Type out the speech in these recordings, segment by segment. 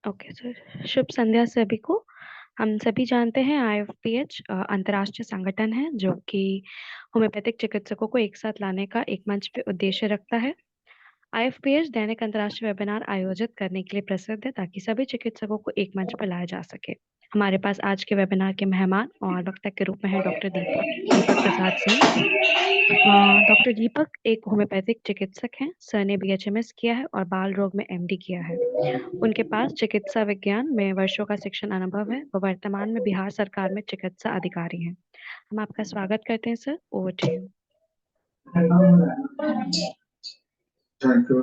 Okay sir, शुभ संध्या सभी को। हम सभी जानते हैं IFPH अंतर्राष्ट्रीय संगठन है जो कि होम्योपैथिक चिकित्सकों को एक साथ लाने का एक मंच पे उद्देश्य रखता है। IFPH दैनिक अंतर्राष्ट्रीय वेबिनार आयोजित करने के लिए प्रसिद्ध है ताकि सभी चिकित्सकों को एक मंच पर लाया जा सके। हमारे पास आज के वेबिनार के मेहमान और वक्ता के रूप में है डॉक्टर दीपक दीपक प्रसाद सिंह। डॉक्टर दीपक एक होम्योपैथिक चिकित्सक हैं। सर ने BHMS किया है और बाल रोग में MD किया है। उनके पास चिकित्सा विज्ञान में वर्षों का शिक्षण अनुभव है। वो वर्तमान में बिहार सरकार में चिकित्सा अधिकारी हैं। हम आपका स्वागत करते हैं sir. Over to you. Thank you.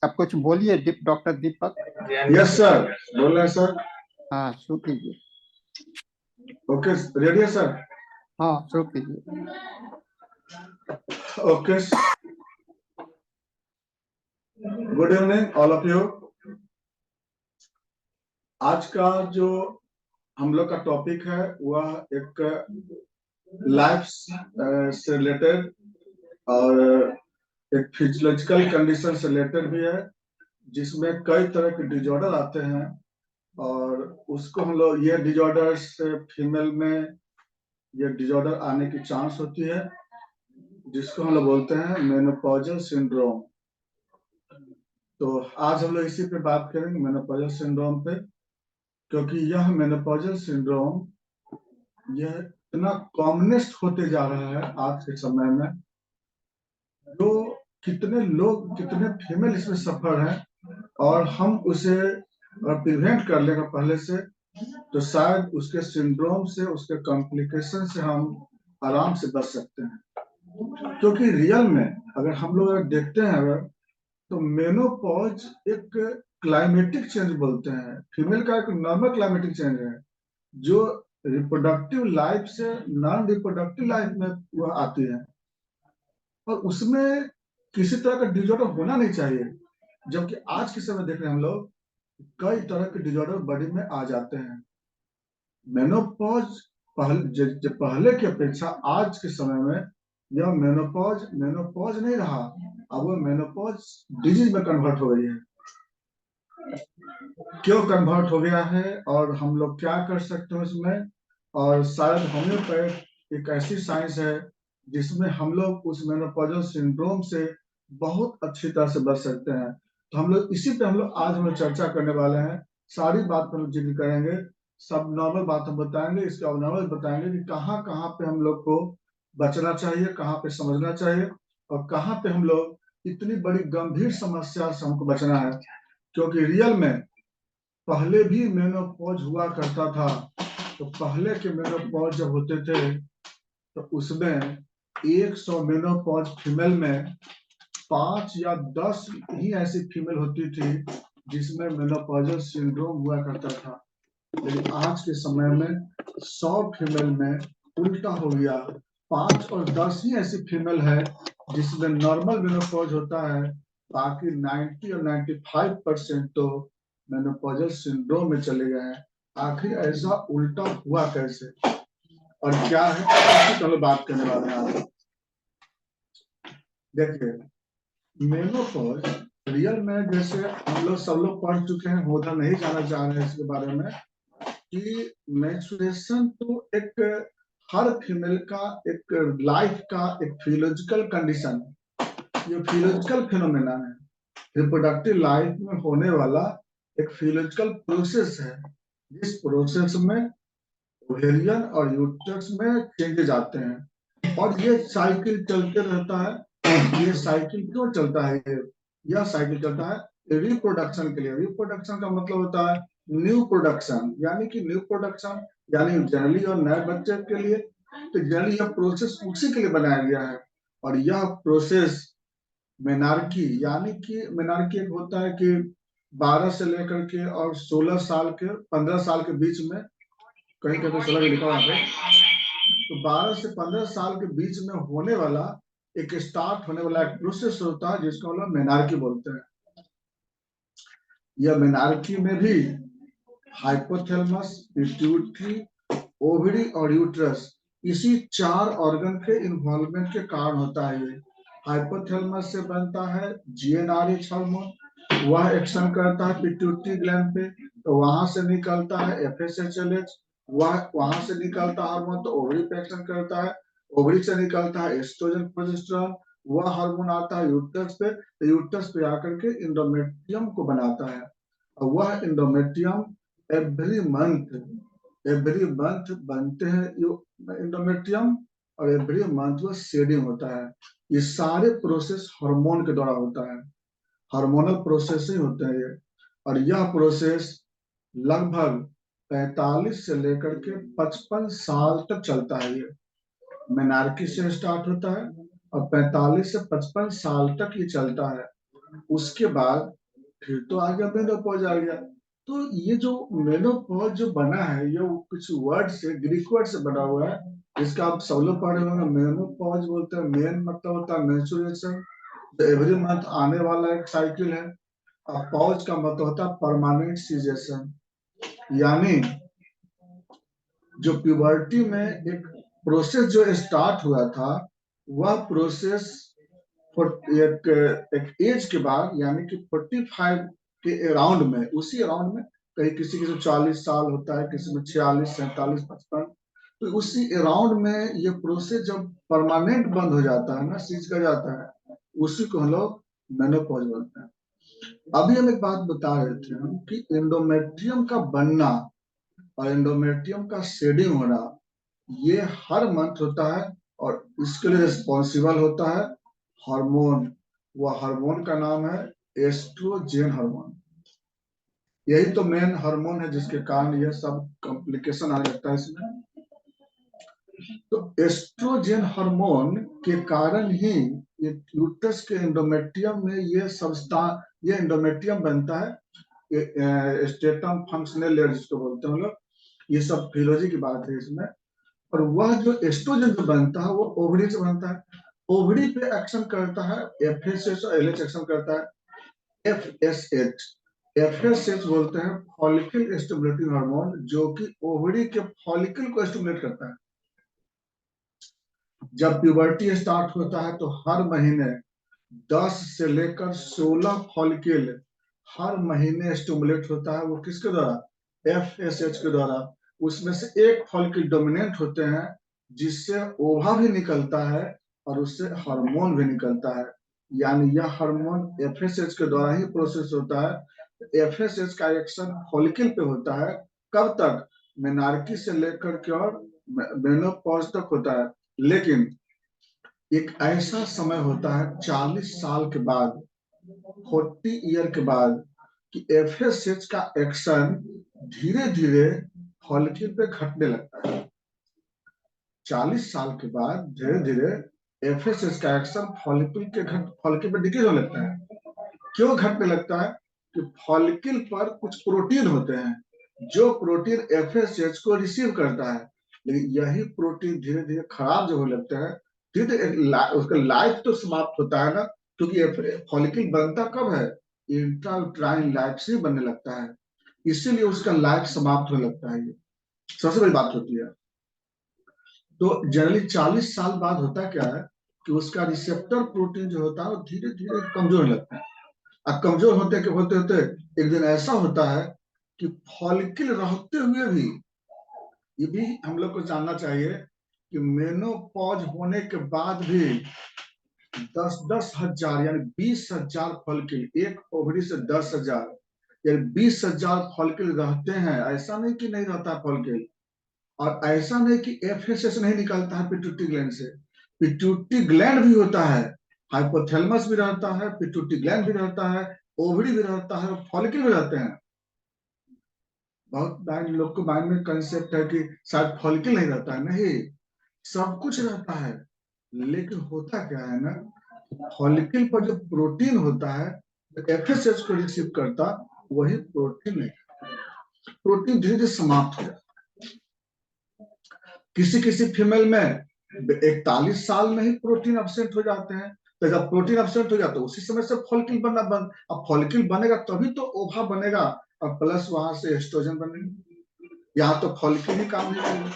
आप कुछ बोलिए डॉक्टर दीपक। यस सर, बोल रहे हैं सर। हाँ, शुरू कीजिए। ओके, रेडी है सर? हाँ, शुरू कीजिए। Okay, good evening all of you. आज का जो हम लोग का टॉपिक है वह एक लाइफ से रिलेटेड और एक फिजियोलॉजिकल कंडीशन से रिलेटेड भी है, जिसमें कई तरह के डिजॉर्डर आते हैं और उसको हम लोग ये डिजॉर्डर्स फीमेल में ये डिजॉर्डर आने की चांस होती है, जिसको हम लोग बोलते हैं मेनोपॉजल सिंड्रोम। तो आज हम लोग इसी पे बात करेंगे, मेनोपॉजल सिंड्रोम पे, क्योंकि यह मेनोपॉजल सिंड्रोम यह इतना कॉमनेस्ट होते जा रहा है आज के समय में। जो कितने लोग, कितने फीमेल इसमें सफर हैं और हम उसे प्रिवेंट कर लेगा पहले से, तो शायद उसके सिंड्रोम से, उसके कॉम्प्लिकेशन से हम आराम से बच सकते हैं। क्योंकि रियल में अगर हम लोग देखते हैं अगर, तो मेनोपॉज एक क्लाइमेटिक चेंज बोलते हैं। फीमेल का एक नॉर्मल क्लाइमेटिक चेंज है जो रिप्रोडक्टिव लाइफ से नॉन रिप्रोडक्टिव लाइफ में वह आती है, और उसमें किसी तरह का डिजॉर्डर होना नहीं चाहिए। जबकि आज के समय देख रहे हैं हम लोग कई तरह के डिजॉर्डर बॉडी में आ जाते हैं। मेनोपॉज पहले की अपेक्षा आज के समय में यह मेनोपॉज नहीं रहा, अब वो मेनोपॉज डिजीज में कन्वर्ट हो गई है। क्यों कन्वर्ट हो गया है और हम लोग क्या कर सकते हैं उसमें, और शायद होम्योपैथ एक ऐसी साइंस है जिसमें हम लोग उस मेनोपॉजल सिंड्रोम से बहुत अच्छी तरह से बच सकते हैं। तो हम लोग इसी पे आज हम लोग चर्चा करने वाले हैं। सारी बात पर जिक्र करेंगे, सब नॉर्मल बात हम बताएंगे, इसके अबनॉर्मल बताएंगे कि कहाँ कहाँ पे हम लोग को बचना चाहिए, कहाँ पे समझना चाहिए, और कहाँ पे हम लोग इतनी बड़ी गंभीर समस्या से हमको बचना है। क्योंकि रियल में पहले भी मेनोपॉज हुआ करता था, तो पहले के मेनोपॉज जब होते थे तो उसमें 100 मेनोपॉज फीमेल में 5 या 10 ही ऐसी फीमेल होती थी जिसमें मेनोपॉजल सिंड्रोम हुआ करता था। लेकिन आज के समय में 100 फीमेल में उल्टा हो गया, 5 और 10 ही ऐसी फीमेल है जिसमें नॉर्मल मेनोपॉज होता है, बाकी 90 और 95% तो मेनोपॉजल सिंड्रोम में चले गए हैं। आखिर ऐसा उल्टा हुआ कैसे और क्या है, इसी पर बात करने वाले हैं आज। देखिए, मेनोपॉज रियल में जैसे हम लोग सब लोग पढ़ चुके हैं, होता नहीं जाना चाह रहे हैं इसके बारे में, कि मेंस्ट्रुएशन तो एक हर फीमेल का एक लाइफ का एक फिजियोलॉजिकल कंडीशन है, ये फिजियोलॉजिकल फिनोमेना है, रिप्रोडक्टिव लाइफ में होने वाला एक फिजियोलॉजिकल प्रोसेस है, जिस प्रोसेस में ओवेरियन और यूट्रस में चेंजेस आते हैं और ये साइकिल चलते रहता है। ये साइकिल क्यों चलता है? यह साइकिल चलता है रिप्रोडक्शन के लिए। रिप्रोडक्शन का मतलब होता है न्यू प्रोडक्शन, यानी कि न्यू प्रोडक्शन यानी जनरली और नए बच्चे के लिए। तो जनरली यह प्रोसेस उसी के लिए बनाया गया है, और यह प्रोसेस मेनार्की, यानी कि मेनार्की एक होता है कि 12 से लेकर के और 16 साल के 15 साल के बीच में, कहीं कहीं 16 लिखा हुआ है, तो 12 से 15 साल के बीच में होने वाला एक स्टार्ट होने वाला एक प्रोसेस होता है जिसको हम लोग मेनार्की बोलते हैं। यह मेनार्की में भी हाइपोथैलेमस, पिट्यूटरी, ओवरी और यूट्रस, इसी 4 ऑर्गन के इन्वॉल्वमेंट के कारण होता है ये। हाइपोथैलेमस से बनता है जीएनआरएच हार्मोन, वह एक्शन करता है पिट्यूटरी ग्लैंड पे, तो वहां से निकलता है एफएसएचएलएच, वह वहां से निकलता हार्मोन तो ओवरी पे एक्शन करता है, ओवरी से निकलता है एस्ट्रोजन प्रोजेस्टेरोन, वह हार्मोन आता है यूट्रस पे, तो यूट्रस पे आकर के इंडोमेट्रियम को बनाता है, और वह इंडोमेट्रियम एवरी मंथ बनते हैं इंडोमेट्रियम, और एवरी मंथ वो शेडिंग होता है। ये सारे प्रोसेस हार्मोन के द्वारा होता है, हार्मोनल प्रोसेस ही होते हैं ये, और यह प्रोसेस लगभग 45 से लेकर के 55 साल तक चलता है। ये मेनार्की से स्टार्ट होता है और 45 से 55 साल तक ये चलता है। उसके बाद फिर तो आ गया मेनोपॉज आ गया। तो ये जो मेनोपॉज जो बना है ये कुछ वर्ड से, ग्रीक वर्ड से बना हुआ है, इसका आप सब लोग पढ़े होंगे। मेनोपॉज बोलते हैं, मेन मतलब होता है मेंस्ट्रुएशन, एवरी मंथ आने वाला एक साइकिल है। और पॉज का मतलब होता है परमानेंट सीजेशन, यानी जो प्यूबर्टी में एक प्रोसेस जो स्टार्ट हुआ था, वह प्रोसेस एक एज के बाद, यानी कि 45 के अराउंड में, उसी अराउंड में, कहीं किसी किसी 40 साल होता है, किसी में 46, 47, 55, तो उसी अराउंड में ये प्रोसेस जब परमानेंट बंद हो जाता है ना, सीज कर जाता है, उसी को हम लोग मेनोपॉज बोलते हैं। अभी हम एक बात बता रहे थे हम कि एंडोमेट्रियम का बनना और एंडोमेट्रियम का शेडिंग होना ये हर मंथ होता है, और इसके लिए रिस्पॉन्सिबल होता है हार्मोन। वह हार्मोन का नाम है एस्ट्रोजेन हार्मोन। यही तो मेन हार्मोन है जिसके कारण यह सब कॉम्प्लिकेशन आ जाता है इसमें। तो एस्ट्रोजेन हार्मोन के कारण ही ये यूट्रस के एंडोमेट्रियम में ये एंडोमेट्रियम बनता है, स्टेटम फंक्शनल लेयर जिसको बोलते हैं हम लोग। ये सब फिलोजी की बात है इसमें। और वह जो एस्ट्रोजन जो बनता है वो ओवरी से बनता है, ओवरी पे एक्शन करता है एफएसएच और एलएच एक्शन करता है। एफएसएच एफएसएच बोलते हैं फॉलिकल स्टिमुलेटिंग हार्मोन, जो कि ओवरी के फॉलिकल को स्टिमुलेट करता है। जब प्यूबर्टी स्टार्ट होता है तो हर महीने 10 से लेकर 16 फॉलिकल हर महीने स्टिमुलेट होता है। वो किसके द्वारा? एफएसएच के द्वारा। उसमें से एक फॉलिकल डोमिनेंट होते हैं, जिससे ओवा भी निकलता है और उससे हार्मोन भी निकलता है। यानी यह हार्मोन एफएसएच के द्वारा ही प्रोसेस होता है। एफएसएच का एक्शन फॉलिकल पे होता है। कब तक? मेनार्की से लेकर के और मेनोपॉज तक होता है। लेकिन एक ऐसा समय होता है 40 साल के बाद, 40 ईयर के बाद, कि एफएसएच का एक्शन धीरे धीरे फॉलिकल पे घटने लगता है। 40 साल के बाद धीरे धीरे एफएसएच का एक्शन फॉलिकल पे डिक्रीज होने लगता है। क्यों घटने लगता है? कि फॉलिकल पर कुछ प्रोटीन होते हैं, जो प्रोटीन एफएसएच को रिसीव करता है। लेकिन यही प्रोटीन धीरे धीरे खराब जो होने लगता है, धीरे उसका लाइफ तो समाप्त होता है ना, क्योंकि फॉलिकल बनता कब है? इंट्रायूट्राइन लाइफ से बनने लगता है, इसीलिए उसका लाइफ समाप्त होने लगता है। ये सबसे बड़ी बात होती है। तो जनरली 40 साल बाद होता क्या है कि उसका रिसेप्टर प्रोटीन जो होता है वो धीरे धीरे कमजोर होने लगता है। अब कमजोर होते होते एक दिन ऐसा होता है कि फॉलिकल रहते हुए भी, ये भी हम लोग को जानना चाहिए कि मेनोपॉज होने के बाद भी 10-10 हजार यानी 20,000 फॉलिकल, एक ओवरी से 10,000 यानी 20,000 फॉलिकल रहते हैं। ऐसा नहीं कि नहीं रहता फॉलिकल, और ऐसा नहीं कि एफएसएच नहीं निकलता है पिट्यूटरी ग्लैंड से। पिट्यूटरी ग्लैंड भी होता है, हाइपोथैलेमस भी रहता है, पिट्यूटरी ग्लैंड भी रहता है, ओवरी भी रहता है, फॉलिकल भी रहते हैं। बहुत माइंड लोग को माइंड में कंसेप्ट है कि शायद फॉलिकल नहीं रहता है। नहीं, सब कुछ रहता है। लेकिन होता क्या है ना, फॉलिकल पर जो प्रोटीन होता है एफएसएच को रिसीव करता, वही प्रोटीन नहीं, प्रोटीन धीरे धीरे समाप्त हो जाता है। किसी किसी फीमेल में 41 साल में ही प्रोटीन एब्सेंट हो जाते हैं। तो जब प्रोटीन एब्सेंट हो जाता है उसी समय से फॉलिकल बनना बंद। अब फॉलिकल बनेगा तभी तो ओवा बनेगा, और प्लस वहां से एस्ट्रोजन बनेगा। यहाँ तो फॉलिकल ही काम नहीं करेगा।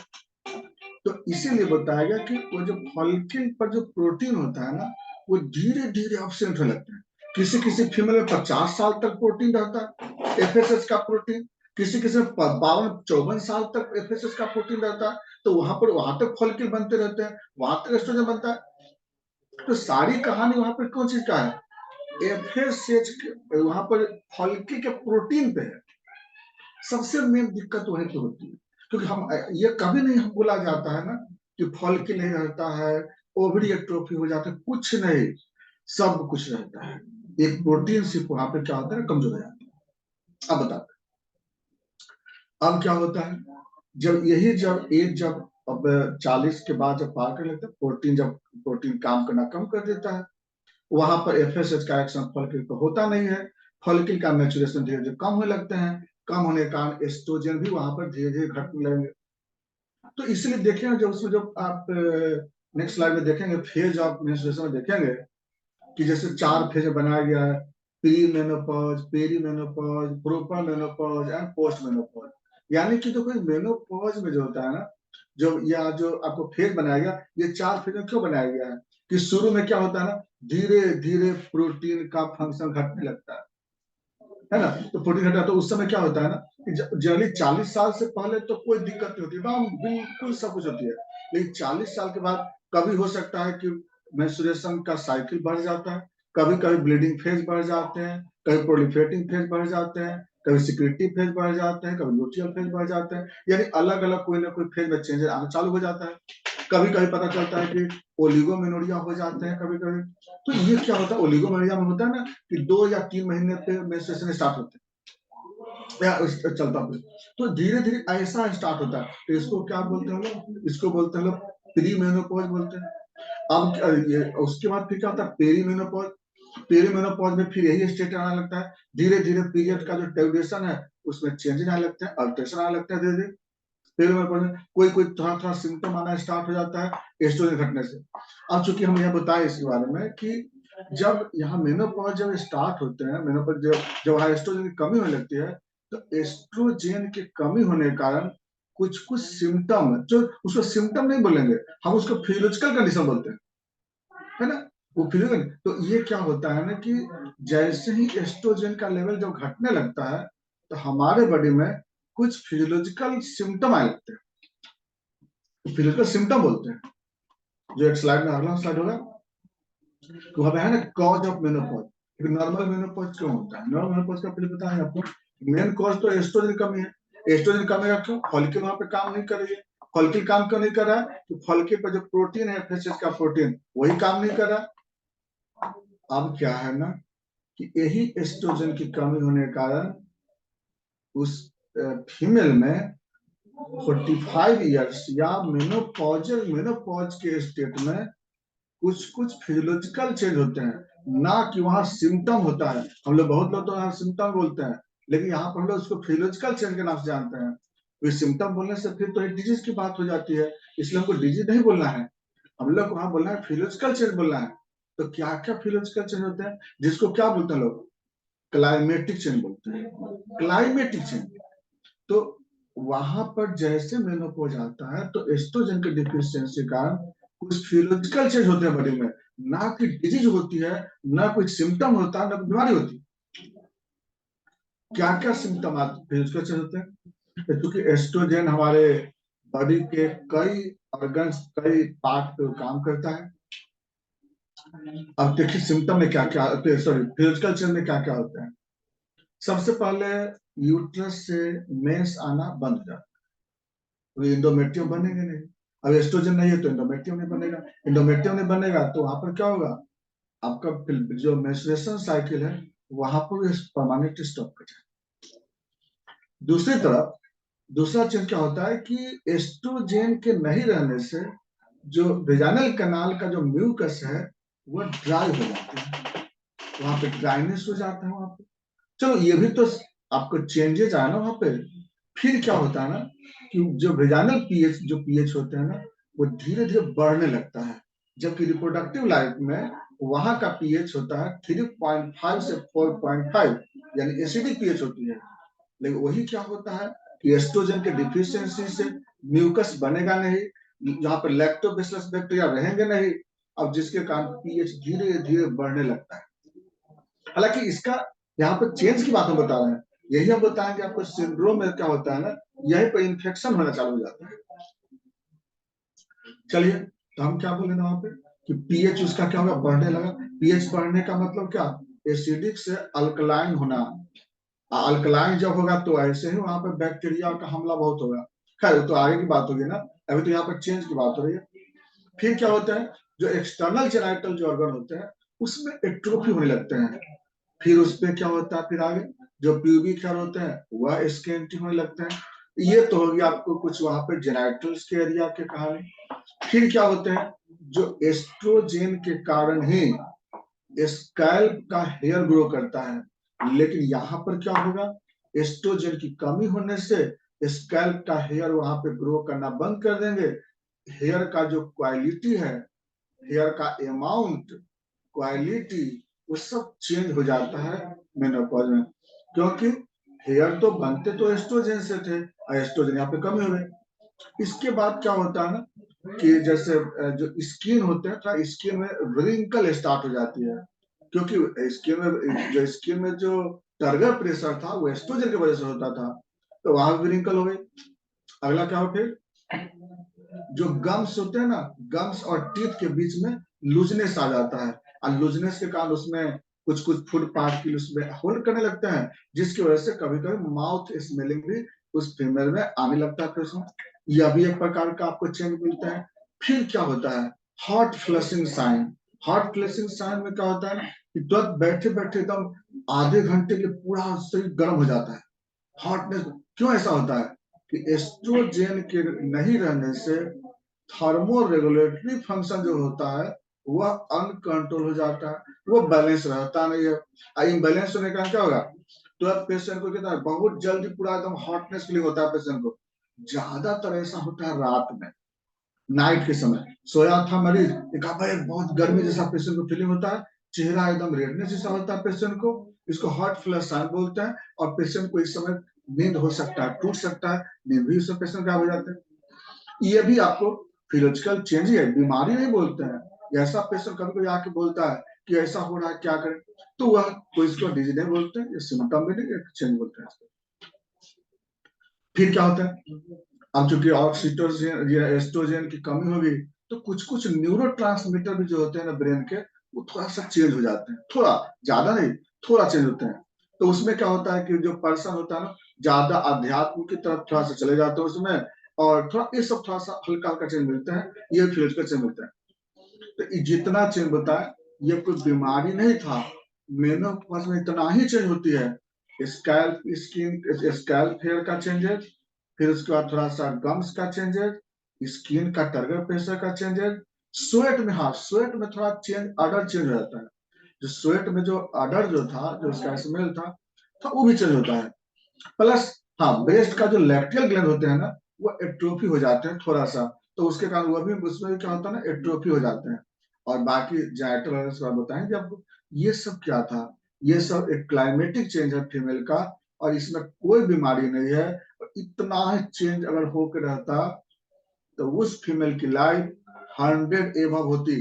तो इसीलिए बताया गया कि वो जो फॉलिकल पर जो प्रोटीन होता है ना, वो धीरे धीरे एब्सेंट होने लगते हैं। किसी किसी फीमेल में 50 साल तक प्रोटीन रहता है, एफएसएच का प्रोटीन, किसी किसी में 52-54 साल तक एफएसएच का प्रोटीन रहता है। तो वहां तक फॉलिकल बनते रहते हैं, वहां तक एस्ट्रोजन बनता है। तो सारी कहानी वहां पर कौन चीज का है? एफएसएच वहां पर फॉलिकल के प्रोटीन पे है। सबसे मेन दिक्कत वही तो होती है, क्योंकि हम ये कभी नहीं बोला जाता है ना कि फॉलिकल नहीं रहता है, ओवरी एट्रोफी हो जाता है, कुछ नहीं, सब कुछ रहता है। एक प्रोटीन सिर्फ वहां पे क्या होता है, कमजोर हो जाता है। अब बताते अब क्या होता है, जब एज जब अब 40 के बाद जब पार कर लेते हैं, प्रोटीन काम करना कम कर देता है, वहां पर एफएसएच का एक्शन फॉलिकल को होता नहीं है, फॉलिकल का मैच्योरेशन धीरे धीरे कम होने लगते हैं, कम होने के कारण एस्ट्रोजन भी वहां पर धीरे धीरे घटने लगेंगे। तो इसलिए देखेंगे जब उसमें जब आप नेक्स्ट स्लाइड में देखेंगे फेज ऑफ मेंस्ट्रुएशन में देखेंगे कि जैसे 4 फेज बनाया गया है, pre menopause, peri menopause, proper menopause and post menopause. यानी कि जो कोई मेनोपॉज में जो होता है ना, जो आपको फेज बनाया गया, ये 4 फेज में क्यों बनाया गया है कि शुरू में क्या होता है ना, धीरे धीरे प्रोटीन का फंक्शन घटने लगता है ना। तो प्रोटीन घटा तो उस समय क्या होता है ना कि जनरली 40 साल से पहले तो कोई दिक्कत नहीं होती है, बिल्कुल सब कुछ होती है। लेकिन 40 साल के बाद कभी हो सकता है कि मेंस्ट्रुएशन का साइकिल बढ़ जाता है, कभी कभी ब्लीडिंग फेज बढ़ जाते हैं, कभी प्रोलिफरेटिंग फेज बढ़ जाते हैं, कभी सिक्रेटिव फेज बढ़ जाते हैं, कभी लूटियल फेज बढ़ जाते हैं। यानी अलग अलग कोई ना कोई फेज में चेंजेस आना चालू हो जाता है। कभी कभी पता चलता है कि ओलिगोमेनोरिया हो जाते हैं कभी कभी। तो ये क्या होता है, ओलिगोमेनोरिया में होता है ना कि 2 या 3 महीने पे मेंस्ट्रुएशन स्टार्ट होते हैं या चलता है, तो धीरे धीरे ऐसा स्टार्ट होता है। तो इसको क्या बोलते हैं लोग, इसको बोलते हैं लोग प्री मेनोपॉज बोलते हैं। अब ये उसके बाद फिर क्या होता है, पेरी मेनोपॉज। पेरी मेनोपॉज में फिर यही स्टेट आने लगता है, धीरे धीरे पीरियड का जो ड्यूरेशन है उसमें चेंज आने लगते हैं, अल्ट्रेशन आने लगता है धीरे धीरे। पेरी मेनोपॉज में कोई कोई थोड़ा थोड़ा सिम्टम आना स्टार्ट हो जाता है एस्ट्रोजन घटने से। अब चूंकि हम यह बताएं इसके बारे में कि जब यहाँ मेनोपॉज जब स्टार्ट होते हैं, मेनोपॉज जब एस्ट्रोजन की कमी होने लगती है, तो एस्ट्रोजन की कमी होने के कारण कुछ कुछ सिम्टम, जो उसको सिम्टम नहीं बोलेंगे, हम उसको फिजियोलॉजिकल कंडीशन बोलते हैं, है ना। वो फिजियोलॉजिकल, तो ये क्या होता है ना कि जैसे ही एस्ट्रोजन का लेवल जब घटने लगता है, तो हमारे बॉडी में कुछ फिजियोलॉजिकल सिम्टम आने लगते हैं, फिजियोलॉजिकल सिम्टम बोलते हैं। जो एक स्लाइड में अगला स्लाइड होगा तो वहां पे है ना cause of menopause. Normal menopause क्यों होता है, नॉर्मल मेनोपॉज का पहले पता है आपको। मेन कॉज तो एस्ट्रोजन कमी है। एस्ट्रोजन कमी का क्यों, फॉलिकल वहां पे काम नहीं कर रही है। फॉलिकल काम क्यों नहीं कर रहा है, तो फॉलिकल पर जो प्रोटीन है एफएसएच का प्रोटीन, वही काम नहीं कर रहा। अब क्या है ना कि यही एस्ट्रोजन की कमी होने के कारण उस फीमेल में 45 इयर्स या मेनोपॉज के स्टेट में कुछ कुछ फिजियोलॉजिकल चेंज होते हैं, ना कि वहां सिम्टम होता है। हम लोग बहुत लोग तो यहाँ सिम्टम बोलते हैं, लेकिन यहाँ पर हम लोग उसको फिजियोलॉजिकल चेंज के नाम से जानते हैं। तो सिम्टम बोलने से फिर तो एक डिजीज की बात हो जाती है, इसलिए हमको डिजीज नहीं बोलना है, हम लोग को वहां बोलना है फिजियोलॉजिकल चेंज बोलना है। तो क्या क्या फिजियोलॉजिकल चेंज होते हैं, जिसको क्या बोलते हैं लोग, क्लाइमेटिक चेंज बोलते हैं, क्लाइमेटिक चेंज। तो वहां पर जैसे मेनोपॉज आता है तो एस्ट्रोजन के डिफिशियंसी के कारण कुछ फिजियोलॉजिकल चेंज होते हैं बॉडी में, ना कि डिजीज होती है, ना कोई सिम्टम होता है, ना कोई बीमारी होती है। क्या क्या सिम्टम फिजियोलॉजिकल चेंज होते हैं, क्योंकि एस्ट्रोजन हमारे बॉडी के कई ऑर्गन्स, कई पार्ट पे काम करता है। अब देखिए सिम्टम में क्या क्या, सॉरी फिजियोलॉजिकल चेंज में क्या क्या होता है। सबसे पहले यूट्रस से मेंस आना बंद हो जाता है, तो इंडोमेट्रियम बनेंगे नहीं। अब एस्ट्रोजन नहीं है तो इंडोमेट्रियम नहीं बनेगा, इंडोमेट्रियम नहीं बनेगा तो वहां पर क्या होगा, आपका जो मेंस्ट्रुएशन साइकिल है वहां पर परमानेंट स्टॉप कर जाएगा। दूसरी तरफ दूसरा चीज क्या होता है कि एस्ट्रोजन के नहीं रहने से जो वेजाइनल कैनाल का जो म्यूकस है वो ड्राई हो जाता है, वहां पे ड्राइनेस हो जाता है वहां पे। चलो ये भी तो आपको चेंजेस आया ना वहां पे। फिर क्या होता है ना कि जो वेजाइनल पीएच, जो पीएच होते हैं ना, वो धीरे धीरे बढ़ने लगता है, जबकि रिप्रोडक्टिव लाइफ में वहां का पीएच होता है 3.5 से 4.5, यानी एसिडिक पीएच होती है। लेकिन वही क्या होता है कि एस्ट्रोजन के डिफिशियंसी से म्यूकस बनेगा नहीं, जहां पर लैक्टोबैसिलस बैक्टीरिया रहेंगे नहीं, अब जिसके कारण पीएच धीरे धीरे बढ़ने लगता है। हालांकि इसका यहाँ पर चेंज की बात हम बता रहे हैं, यही हम बताएंगे आपको सिंड्रोम में क्या होता है ना, यही पर इन्फेक्शन होना चालू हो जाता है। चलिए, तो हम क्या बोले ना वहां पे कि पीएच उसका क्या होगा, बढ़ने लगा। पीएच बढ़ने का मतलब क्या, एसिडिक से अल्कलाइन होना। अल्कलाइन जब होगा तो ऐसे ही वहां पर बैक्टीरिया का हमला बहुत होगा। खैर वो तो आगे की बात होगी ना, अभी तो यहाँ पर चेंज की बात हो रही है। फिर क्या होता है, जो एक्सटर्नल जेनाइटल जो ऑर्गन होते हैं उसमें एट्रोफी होने लगते हैं। फिर उसमें क्या होता है, फिर आगे जो प्यूबिक हेयर होते हैं वह स्केंटी होने लगते हैं। ये तो होगी आपको कुछ वहां पे जेनाइटल्स के एरिया के कहानी। फिर क्या होते हैं, जो एस्ट्रोजेन के कारण ही स्कैल्प का हेयर ग्रो करता है। लेकिन यहाँ पर क्या होगा, एस्ट्रोजन की कमी होने से स्कैल्प का हेयर वहां पे ग्रो करना बंद कर देंगे। हेयर का जो क्वालिटी है, हेयर का अमाउंट, क्वालिटी, वो सब चेंज हो जाता है मेनोपॉज में। क्योंकि हेयर तो बनते तो एस्ट्रोजन से थे, एस्ट्रोजन यहाँ पे कमी हो गई। इसके बाद क्या होता है ना कि जैसे जो स्किन होते हैं, थोड़ा स्किन में रिंकल स्टार्ट हो जाती है। क्योंकि स्किन में जो टर्गर प्रेशर था वो एस्ट्रोजन की वजह से होता था, तो वहां भी रिंकल हो गई। अगला क्या हो, फिर जो गम्स होते हैं ना, गम्स और टीथ के बीच में लूजनेस आ जाता है, और लूजनेस के कारण उसमें कुछ कुछ फूड पार्टिकल उसमें होल्ड करने लगते हैं, जिसकी वजह से कभी कभी माउथ स्मेलिंग भी उस फीमेल में आने लगता है। उसमें यह भी एक प्रकार का आपको चेंज मिलता है। फिर क्या होता है, hot flushing sign. Hot flushing sign में क्या होता है कि तुरंत बैठे बैठे एकदम आधे घंटे के पूरा शरीर गर्म हो जाता है। हॉटनेस क्यों ऐसा होता है कि एस्ट्रोजन के नहीं रहने से थर्मो रेगुलेटरी फंक्शन जो होता है वह अनकंट्रोल हो जाता है, वो बैलेंस रहता नहीं है। इम्बैलेंस होने का क्या होगा, तो अब पेशेंट को कितना बहुत जल्दी पूरा एकदम हॉटनेस फीलिंग होता है पेशेंट को। ज्यादातर ऐसा होता है रात में, नाइट के समय सोया था मरीज, देखा भाई बहुत गर्मी जैसा पेशेंट को फीलिंग होता है, चेहरा एकदम रेडनेस जैसा होता है पेशेंट को, इसको हॉट फ्लश साइन बोलते हैं। और पेशेंट को इस समय नींद हो सकता है, टूट सकता है, नींद भी उससे पेशेंट खराब हो जाते हैं। ये भी आपको फिजियोलॉजिकल चेंज ही है, बीमारी नहीं बोलते हैं। ऐसा पेशेंट कभी कभी आके बोलता है कि ऐसा हो रहा है क्या करें, तो वह कोई इसको डिजीज नहीं बोलते हैं, ये सिम्टम भी नहीं, चेंज बोलते हैं। फिर क्या होता है, अब चूंकि ऑक्सीटोसिन या एस्ट्रोजन की कमी होगी तो कुछ कुछ न्यूरोट्रांसमीटर भी जो होते हैं ना ब्रेन के, वो थोड़ा सा चेंज हो जाते हैं, थोड़ा, ज्यादा नहीं, थोड़ा चेंज होते हैं। तो उसमें क्या होता है कि जो पर्सन होता है ना, ज्यादा अध्यात्म की तरफ थोड़ा सा चले जाते हैं उसमें, और थोड़ा ये सब थोड़ा सा हल्का हल्का चेंज मिलता है, ये फिजिकल चेंज मिलता है। तो जितना चेंज होता है, ये कोई बीमारी नहीं था, मेनोपॉज में इतना ही चेंज होती है। स्कैल्प स्किन स्कैल्प हेयर का चेंजेस, फिर उसके बाद थोड़ा सा गम्स का चेंजेस, स्किन का टर्गर प्रेशर का चेंजेस, स्वेट में, हाँ स्वेट में थोड़ा चेंज, अडर चेंज हो जाता है। जो स्वेट में जो अडर जो था, जो उसका स्मेल था, तो वो भी चेंज होता है। प्लस हाँ, ब्रेस्ट का जो लैक्टियल ग्लैंड होते हैं ना, वो एट्रोफी हो जाते हैं थोड़ा सा, तो उसके कारण वो भी, उसमें भी क्या होता है ना, एट्रोफी हो जाते हैं। और बाकी जाइटल बताएंगे आपको। ये सब क्या था, ये सब एक क्लाइमेटिक चेंज है फीमेल का, और इसमें कोई बीमारी नहीं है। और इतना चेंज अगर होकर रहता तो उस फीमेल की लाइफ 100 एबव होती।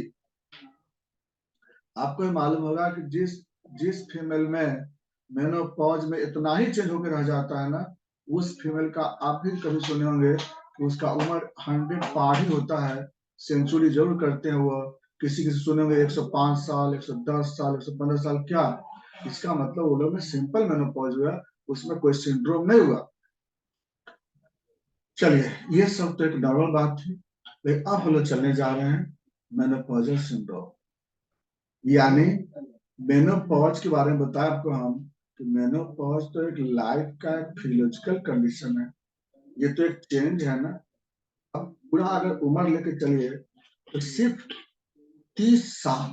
आपको ये मालूम होगा कि जिस जिस फीमेल में मेनोपॉज में इतना ही चेंज होकर रह जाता है ना, उस फीमेल का आप भी कभी सुने होंगे कि उसका उम्र 100 पार ही होता है, सेंचुरी जरूर करते हैं वो। किसी किसी सुने होंगे 105 साल, 110 साल, 115 साल। क्या इसका मतलब, वो लोग में सिंपल मेनोपॉज हुआ, उसमें कोई सिंड्रोम नहीं हुआ। चलिए, ये सब तो एक नॉर्मल बात थी, लेकिन अब हम लोग चलने जा रहे हैं मेनोपॉजल सिंड्रोम। यानी मेनोपॉज के बारे में बताया आपको हम कि मेनोपॉज तो एक लाइफ का एक फिजियोलॉजिकल कंडीशन है, ये तो एक चेंज है ना। अब पूरा अगर उम्र लेके चलिए तो सिर्फ 30 साल,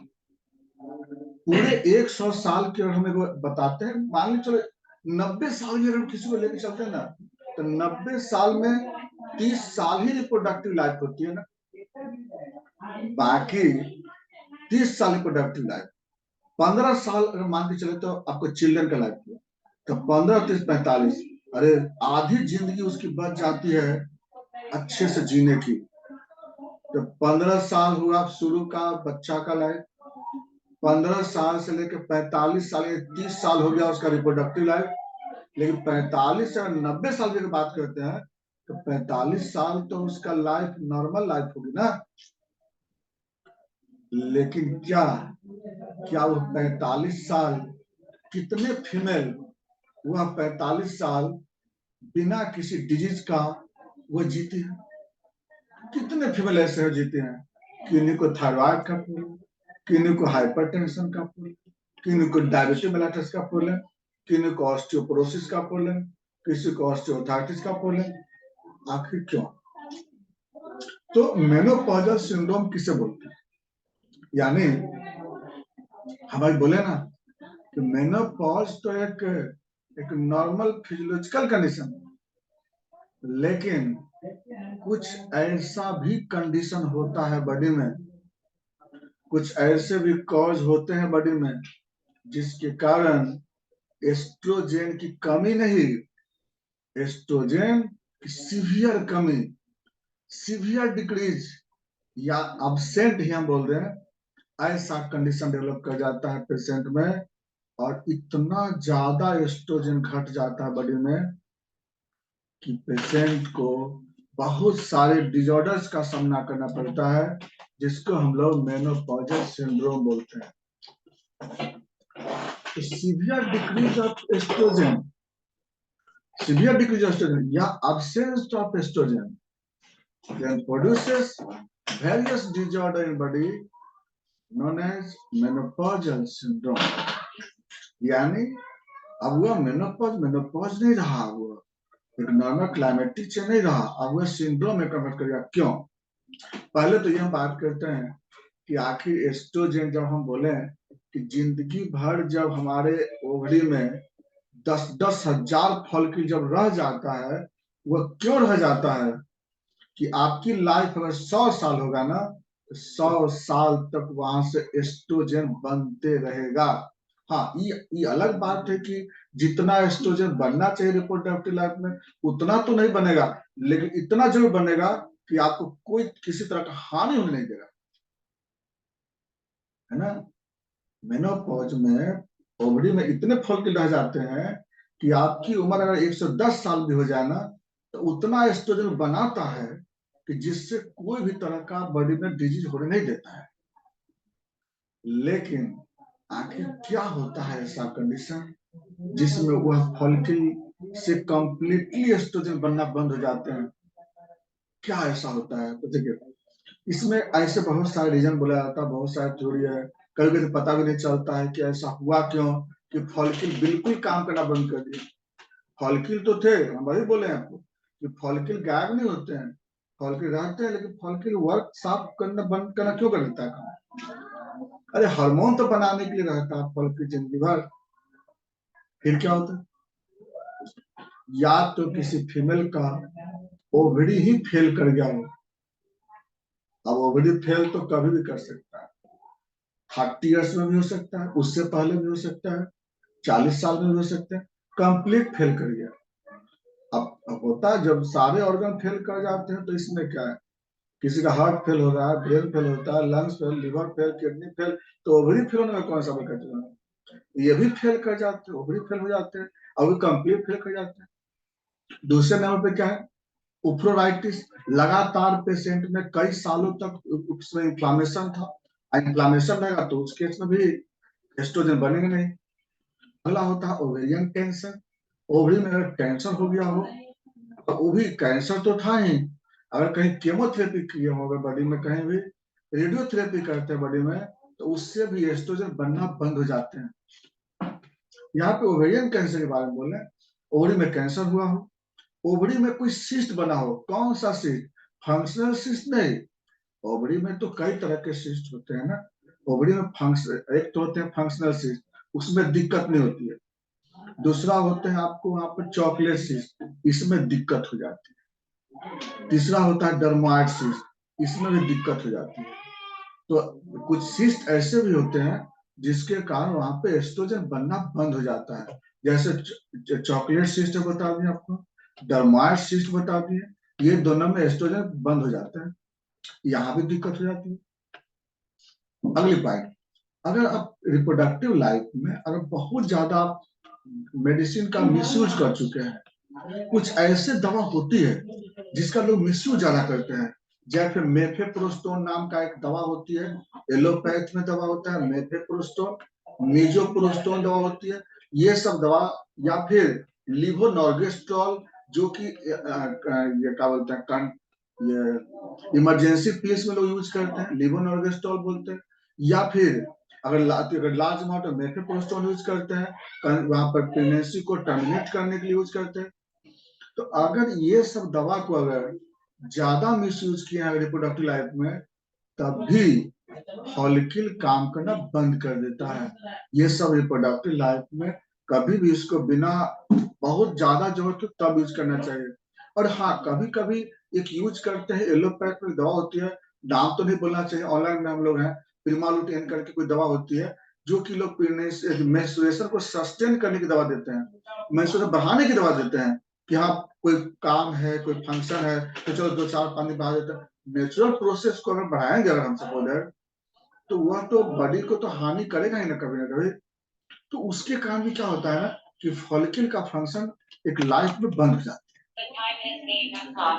पूरे 100 साल के, हमें बताते हैं, मान लीजिए चलो 90 साल की अगर किसी को लेके चलते हैं ना, तो 90 साल में 30 साल ही रिप्रोडक्टिव लाइफ होती है ना, बाकी 30 साल रिप्रोडक्टिव लाइफ। 15 साल अगर मान के चले तो आपको चिल्ड्रन का लाइफ हुआ, तो 15, 30, 45, अरे आधी जिंदगी उसकी बच जाती है अच्छे से जीने की। तो 15 साल हुआ शुरू का बच्चा का लाइफ, 15 साल से लेकर 45 साल या 30 साल हो गया उसका रिप्रोडक्टिव लाइफ। लेकिन 45 से 90 साल की बात करते हैं तो 45 साल तो उसका लाइफ नॉर्मल लाइफ होगी ना। लेकिन क्या क्या वो 45 साल, कितने फीमेल वह 45 साल बिना किसी डिजीज का वो जीती है? कितने फीमेल ऐसे हैं जीते हैं? किन्हीं को थायराइड का प्रॉब्लम, किन्हीं को हाइपरटेंशन का प्रॉब्लम, किन्हीं को डायबिटीज मेलाइटिस का प्रॉब्लम, किन्हीं को ऑस्टियोपोरोसिस का प्रॉब्लम, किसी को ऑस्टियोआर्थराइटिस का प्रॉब्लम। आखिर क्यों? तो मेनोपॉजल सिंड्रोम किसे बोलते हैं? यानी हमारे बोले ना कि मेनोपॉज तो एक नॉर्मल फिजियोलॉजिकल कंडीशन, लेकिन कुछ ऐसा भी कंडीशन होता है बॉडी में, कुछ ऐसे भी कॉज होते हैं बॉडी में जिसके कारण एस्ट्रोजन की कमी नहीं, एस्ट्रोजन की सीवियर कमी, सीवियर डिक्रीज या अब्सेंट ही हम बोल रहे हैं, ऐसा कंडीशन डेवलप कर जाता है पेशेंट में। और इतना ज्यादा एस्ट्रोजन घट जाता है बॉडी में कि पेशेंट को बहुत सारे डिसऑर्डर्स का सामना करना पड़ता है, जिसको हम लोग मेनोपॉजल सिंड्रोम बोलते हैं। Severe decrease of oestrogen, severe decrease of estrogen या absence of estrogen then produces various disorder in body known as menopausal syndrome। यानी अब वह मेनोपॉज नहीं रहा, वो एक नॉर्मल क्लाइमेटिक चेंज नहीं रहा, अब वह सिंड्रोम में कन्वर्ट कर गया। क्यों? पहले तो ये हम बात करते हैं कि आखिर एस्ट्रोजन, जब हम बोले कि जिंदगी भर जब हमारे ओवरी में 10-10 हजार फॉलिकल जब रह जाता है, वह क्यों रह जाता है? कि आपकी लाइफ अगर 100 साल होगा ना, तो 100 साल तक वहां से एस्ट्रोजन बनते रहेगा। हाँ, ये अलग बात है कि जितना एस्ट्रोजन बनना चाहिए रिप्रोडक्टिव लाइफ में उतना तो नहीं बनेगा, लेकिन इतना जरूर बनेगा कि आपको कोई किसी तरह का हानि होने नहीं देगा, है ना। मेनोपॉज में ओवरी में इतने फॉलिकल रह जाते हैं कि आपकी उम्र अगर 110 साल भी हो जाए ना, तो उतना एस्ट्रोजन बनाता है कि जिससे कोई भी तरह का बॉडी में डिजीज होने नहीं देता है। लेकिन आखिर क्या होता है ऐसा कंडीशन जिसमें वह फॉलिकल से कंप्लीटली एस्ट्रोजन बनना बंद हो जाते हैं? क्या ऐसा होता है? तो देखिए, इसमें ऐसे बहुत सारे रीजन बोला जाता है, बहुत सारी थ्योरी है। कभी कभी पता भी नहीं चलता है कि ऐसा हुआ क्यों कि फॉलिकल बिल्कुल काम करना बंद कर दिए। फॉलिकल तो थे, हम वही बोले आपको कि फॉलिकल गायब नहीं होते हैं, फॉलिकल रहते हैं, लेकिन फॉलिकल वर्क साफ करना बंद करना क्यों कर देता है? अरे हार्मोन तो बनाने के लिए रहता है फॉलिकल जिंदगी भर। फिर क्या होता है? या तो किसी फीमेल का ओवरी ही फेल कर गया हो। अब ओवरी फेल तो कभी भी कर सकता है, 30 ईयर्स में भी हो सकता है, उससे पहले भी हो सकता है, 40 साल में भी हो सकता है, कंप्लीट फेल कर गया। अब होता है जब सारे ऑर्गन फेल कर जाते हैं तो इसमें क्या है, किसी का हार्ट फेल हो रहा है, ब्रेन फेल होता है, lungs fail, liver fail, kidney fail, तो ओवरी फेल होने में कौन सा बड़ा कठिन है? ये भी फेल कर जाते हैं, ओवरी फेल हो जाते हैं, और कंप्लीट फेल कर जाते हैं। दूसरे नंबर पे क्या है? उफ्रोराइटिस, लगातार पेशेंट में कई सालों तक उसमें इन्फ्लामेशन था, इन्फ्लामेशन रहेगा तो उस केस में भी एस्ट्रोजन बनेगा नहीं। अगला होता है ओवेरियन टेंशन, ओवरी में अगर कैंसर हो गया हो, तो वो भी कैंसर तो था ही, अगर कहीं केमोथेरेपी किया होगा बॉडी में, कहीं भी रेडियोथेरेपी करते हैं बॉडी में, तो उससे भी एस्ट्रोजन बनना बंद हो जाते हैं। यहाँ पे ओवेरियन कैंसर के बारे में बोल रहे हैं। ओवरी में कैंसर हुआ हो, ओवरी में कोई सिस्ट बना हो, कौन सा सिस्ट? फंक्शनल सिस्ट नहीं, ओवरी में तो कई तरह के सिस्ट होते हैं ना। ओवरी में फंक्शन एक तो होते हैं फंक्शनल सिस्ट, उसमें दिक्कत नहीं होती है। दूसरा होते हैं आपको वहां पर चॉकलेट सिस्ट, इसमें दिक्कत हो जाती है। तीसरा होता है डर्मोइड सिस्ट, इसमें भी दिक्कत हो जाती है। तो कुछ सिस्ट ऐसे भी होते हैं जिसके कारण वहां पे एस्ट्रोजन बनना बंद हो जाता है। जैसे चॉकलेट सिस्ट बता दिए आपको, डर्मोइड सिस्ट बता दिए, ये दोनों में एस्ट्रोजन बंद हो जाता है। यहाँ भी दिक्कत हो जाती है। अगली पॉइंट, अगर आप रिप्रोडक्टिव लाइफ में अगर बहुत ज्यादा मेडिसिन का मिसयूज कर चुके हैं, कुछ ऐसे दवा होती है जिसका लोग मिसयूज ज्यादा करते हैं, जैसे मेफेप्रोस्टोन नाम का एक दवा होती है, एलोपैथ में दवा होता है मेफेप्रोस्टोन, मीजोप्रोस्टोन दवा होती है, ये सब दवा, या फिर लिवोनॉर्गेस्ट्रॉल जो कि ये क्या बोलते हैं, ये इमरजेंसी पीस में लोग यूज करते हैं, लिवोनॉर्गेस्ट्रॉल बोलते हैं, या फिर अगर लार्ज अमाउंट में मेफेप्रोस्टोन यूज करते हैं, वहां पर प्रेगनेंसी को टर्मिनेट करने के लिए यूज करते हैं। तो अगर ये सब दवा को अगर ज्यादा मिसयूज किया है रिप्रोडक्टिव लाइफ में, तब भी फॉलिकल काम करना बंद कर देता है। ये सब रिप्रोडक्टिव लाइफ में कभी भी इसको बिना बहुत ज्यादा जरूरत हो तब यूज करना चाहिए। और हाँ, कभी कभी एक यूज करते हैं, एलोपैथ में दवा होती है, नाम तो नहीं बोलना चाहिए, ऑनलाइन में हम लोग हैं, प्रिमालुटिन करके कोई दवा होती है, जो कि लोग मेंस्ट्रुएशन को सस्टेन करने की दवा देते हैं, मेंस्ट्रुएशन बढ़ाने की दवा देते हैं, कि हाँ कोई काम है, कोई फंक्शन है, तो चलो 2-4 पानी बढ़ा देते हैं। नेचुरल प्रोसेस को अगर बढ़ाएंगे अगर हम सपोज, तो वह तो बॉडी को तो हानि करेगा ही ना कभी ना कभी। तो उसके कारण भी क्या होता है ना, कि फॉलिकल का फंक्शन एक लाइफ में बंद हो जाता है।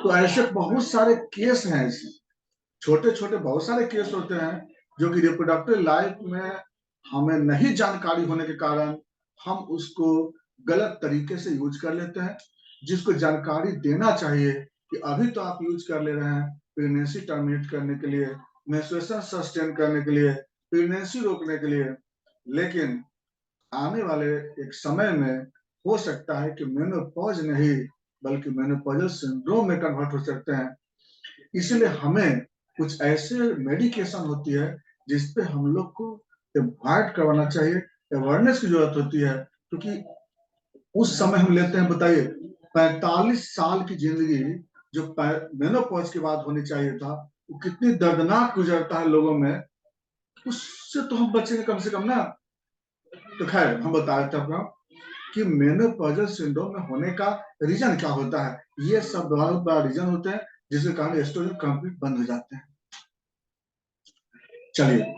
तो ऐसे बहुत सारे केस हैं, ऐसे छोटे छोटे बहुत सारे केस होते हैं जो कि रिप्रोडक्टिव लाइफ में हमें नहीं जानकारी होने के कारण हम उसको गलत तरीके से यूज कर लेते हैं, जिसको जानकारी देना चाहिए कि अभी तो आप यूज कर ले रहे हैं प्रेगनेंसी टर्मिनेट करने के लिए, मेंस्ट्रुएशन सस्टेन करने के लिए, प्रेगनेंसी रोकने के लिए, लेकिन आने वाले एक समय में हो सकता है कि मेनोपॉज नहीं बल्कि मेनोपॉजल सिंड्रोम में कन्वर्ट हो सकते हैं। इसलिए हमें कुछ ऐसे मेडिकेशन होती है जिसपे हम लोग को अवॉइड करवाना चाहिए, अवेयरनेस की जरूरत होती है, क्योंकि उस समय हम लेते हैं, बताइए 45 साल की जिंदगी जो मेनोपॉज के बाद होनी चाहिए था, वो कितनी दर्दनाक गुजरता है लोगों में, उससे तो हम बचेंगे कम से कम ना। तो खैर हम बता रहे थे आपको कि मेनोपॉजल सिंड्रोम में होने का रीजन क्या होता है। ये सब बहुत बड़ा रीजन होते हैं जिसके कारण एस्ट्रोजन कंप्लीट बंद हो जाते हैं। चलिए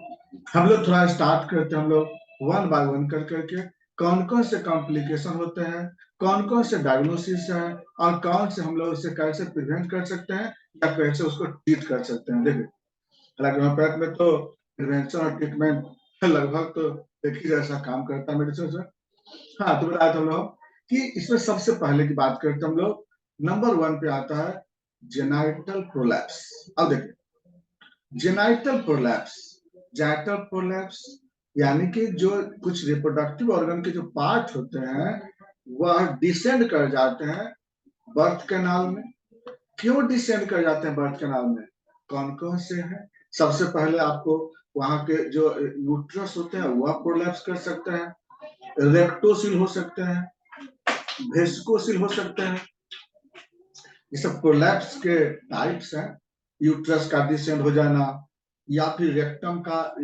हम लोग थोड़ा स्टार्ट करते हैं, हम लोग वन बाय वन कर करके कौन कौन से कॉम्प्लिकेशन होते हैं, कौन कौन से डायग्नोसिस हैं, और कौन से हम लोग इसे कैसे प्रिवेंट कर सकते हैं या कैसे उसको ट्रीट कर सकते हैं। देखिए, हालांकि होम्योपैथ में तो प्रिवेंशन और ट्रीटमेंट लगभग तो एक ही जैसा काम करता है मेडिसिन से। हाँ, तो बताया था हम लोग कि इसमें सबसे पहले की बात करते हम लोग, नंबर 1 पे आता है जेनाइटल प्रोलैप्स। अब देखिए, जेनाइटल प्रोलैप्स यानी कि जो कुछ रिप्रोडक्टिव ऑर्गन के जो पार्ट होते हैं वह डिसेंड कर जाते हैं बर्थ कैनाल में। क्यों डिसेंड कर जाते हैं बर्थ कैनाल में, कौन कौन से हैं? सबसे पहले आपको वहां के जो यूट्रस होते हैं वह प्रोलैप्स कर सकते हैं, रेक्टोसिल हो सकते हैं, वेस्कोसिल हो सकते हैं। ये सब प्रोलैप्स के टाइप्स हैं। यूट्रस का डिसेंड हो जाना, या फिर रेक्टम का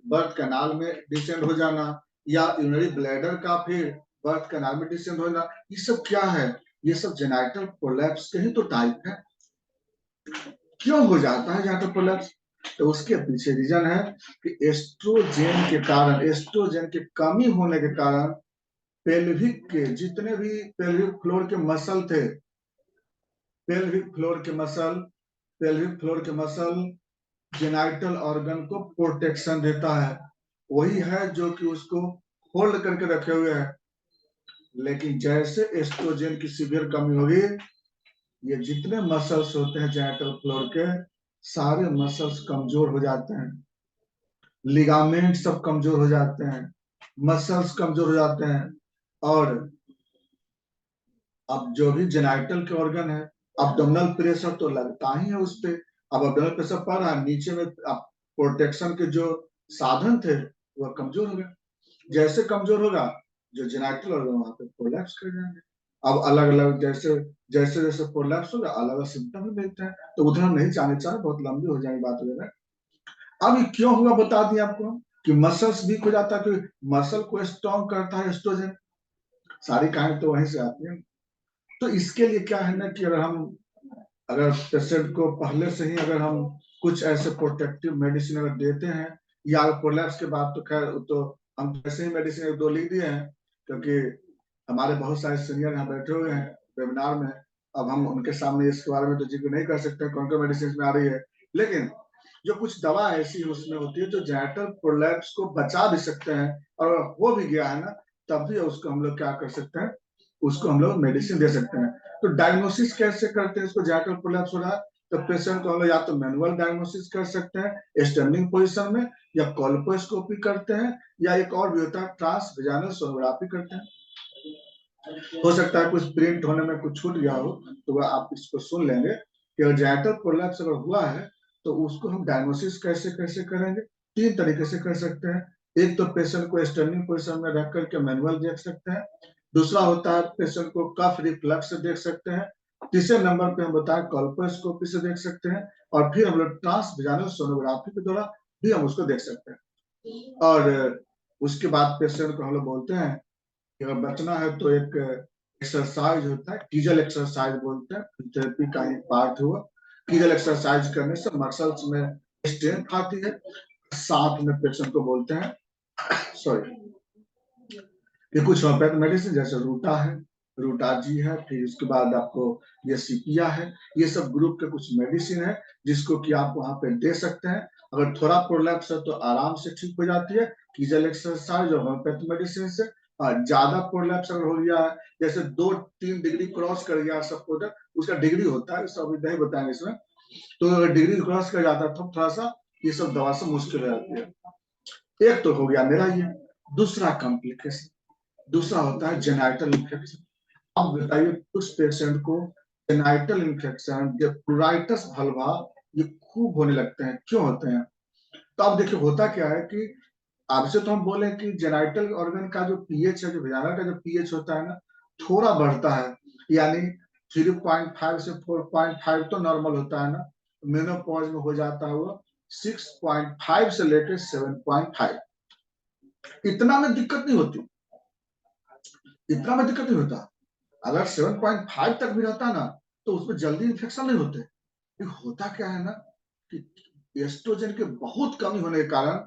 बर्थ कैनाल में डिसेंड हो जाना, या यूरिनरी ब्लैडर का फिर बर्थ कैनाल में डिसेंड हो जाना, ये सब क्या है? ये सब जेनाइटल प्रोलैप्स के ही तो टाइप है। क्यों हो जाता है जेनाइटल प्रोलैप्स? तो उसके पीछे रीजन है कि एस्ट्रोजन के कारण, एस्ट्रोजन की कमी होने के कारण पेल्विक के जितने भी पेल्विक फ्लोर के मसल थे, पेल्विक फ्लोर के मसल, पेल्विक फ्लोर के मसल जेनाइटल ऑर्गन को प्रोटेक्शन देता है, वही है जो कि उसको होल्ड करके रखे हुए है। लेकिन जैसे एस्ट्रोजन की सीवियर कमी होगी, ये जितने मसल्स होते हैं जेनाइटल फ्लोर के, सारे मसल्स कमजोर हो जाते हैं, लिगामेंट सब कमजोर हो जाते हैं, मसल्स कमजोर हो जाते हैं। और अब जो भी जेनाइटल के ऑर्गन है, अब्डोमिनल प्रेशर तो लगता ही है उस पे। अब अब्डोमिनल प्रेशर पड़ रहा है, नीचे में प्रोटेक्शन के जो साधन थे वह कमजोर हो गए। जैसे कमजोर होगा, जो जेनाइटल ऑर्गन वहां पे प्रोलैप्स कर जाएंगे। अब अलग अलग जैसे जैसे जैसे प्रोलैप्स होगा अलग अलग सिम्टम भी मिलते हैं, तो उधर हम नहीं जाने चाहे, बहुत लंबी हो जाएगी बात वगैरह। अब ये क्यों हुआ बता दिया आपको कि मसल्स वीक हो जाता है, कि मसल को स्ट्रॉन्ग करता है एस्ट्रोजन, सारी कहानी तो वहीं से आती है। तो इसके लिए क्या है ना कि अगर पेशेंट को पहले से ही अगर हम कुछ ऐसे प्रोटेक्टिव मेडिसिन अगर देते हैं, या प्रोलैप्स के बाद तो खैर तो हम ऐसे ही मेडिसिन एक दो लिख दिए हैं, क्योंकि हमारे बहुत सारे सीनियर यहाँ बैठे हुए हैं वेबिनार में। अब हम उनके सामने इसके बारे में तो जिक्र नहीं कर सकते कौन कौन मेडिसिन में आ रही है, लेकिन जो कुछ दवा ऐसी उसमें होती है जो जेनिटल प्रोलैप्स को बचा भी सकते हैं, और हो भी गया है ना, तब भी उसको हम लोग क्या कर सकते हैं, उसको हम लोग मेडिसिन दे सकते हैं। तो डायग्नोसिस कैसे करते हैं, इसको जेनिटल प्रोलैप्स हो रहा है तो पेशेंट को हम लोग या तो मैनुअल डायग्नोसिस कर सकते हैं स्टैंडिंग पोजीशन में, या कोल्पोस्कोपी करते हैं, या एक और भी होता है ट्रांसवेजाइनल सोनोग्राफी करते हैं। हो सकता है कुछ प्रिंट होने में कुछ छूट गया हो, तो वह आप इसको सुन लेंगे कि जेनिटल प्रोलैप्स अगर हुआ है तो उसको हम डायग्नोसिस कैसे कैसे करेंगे। 3 तरीके से कर सकते हैं। एक तो पेशेंट को स्टैंडिंग पोजीशन में रख करके मैनुअल देख सकते हैं। दूसरा होता है पेशेंट को कफ रिफ्लक्स से देख सकते हैं। तीसरे नंबर पे हम बताएं कोल्पोस्कोपी से देख सकते हैं। और फिर हम लोग ट्रांसवेजाइनल सोनोग्राफी के द्वारा भी हम उसको देख सकते हैं। और उसके बाद पेशेंट को हम लोग बोलते हैं कि अगर बचना है तो एक एक्सरसाइज होता है, कीजल एक्सरसाइज बोलते हैं, फिजियोथेरेपी का एक पार्ट हुआ। कीजल एक्सरसाइज करने से मसल्स में स्ट्रेंथ आती है। साथ में पेशेंट को बोलते हैं सॉरी ये कुछ होम्योपैथ मेडिसिन जैसे रूटा है, रूटा जी है, फिर उसके बाद आपको ये सीपिया है, ये सब ग्रुप के कुछ मेडिसिन है जिसको कि आप वहां पे दे सकते हैं। अगर थोड़ा प्रोलैप्स है तो आराम से ठीक हो जाती है कीजल एक्सरसाइज और होम्योपैथ मेडिसिन से। ज्यादा प्रोलैप्स अगर हो गया है, जैसे 2-3 डिग्री क्रॉस कर गया सपोज, उसका डिग्री होता है, सब नहीं बताएंगे इसमें, तो अगर डिग्री क्रॉस कर जाता है तो थोड़ा सा ये सब दवा से मुश्किल हो जाती है। एक तो हो गया मेरा ये। दूसरा कॉम्प्लिकेशन, दूसरा होता है जेनाइटल इन्फेक्शन। अब बताइए उस पेशेंट को जेनाइटल इन्फेक्शन या प्लूराइटिस वल्वा ये खूब होने लगते हैं, क्यों होते हैं? तो अब देखिए होता क्या है कि आपसे तो हम बोले कि जेनाइटल ऑर्गन का जो पीएच है, जो वेजाइनल का जो पीएच होता है ना, थोड़ा बढ़ता है, यानी 3.5 से 4.5 तो नॉर्मल होता है ना, मेनोपॉज में हो जाता है वो 6.5 से लेकर 7.5। इतना में दिक्कत नहीं होती, इतना में दिक्कत नहीं होता। अगर 7.5 तक भी रहता ना तो उसमें जल्दी इन्फेक्शन नहीं होते। होता क्या है ना कि एस्ट्रोजन के बहुत कमी होने के कारण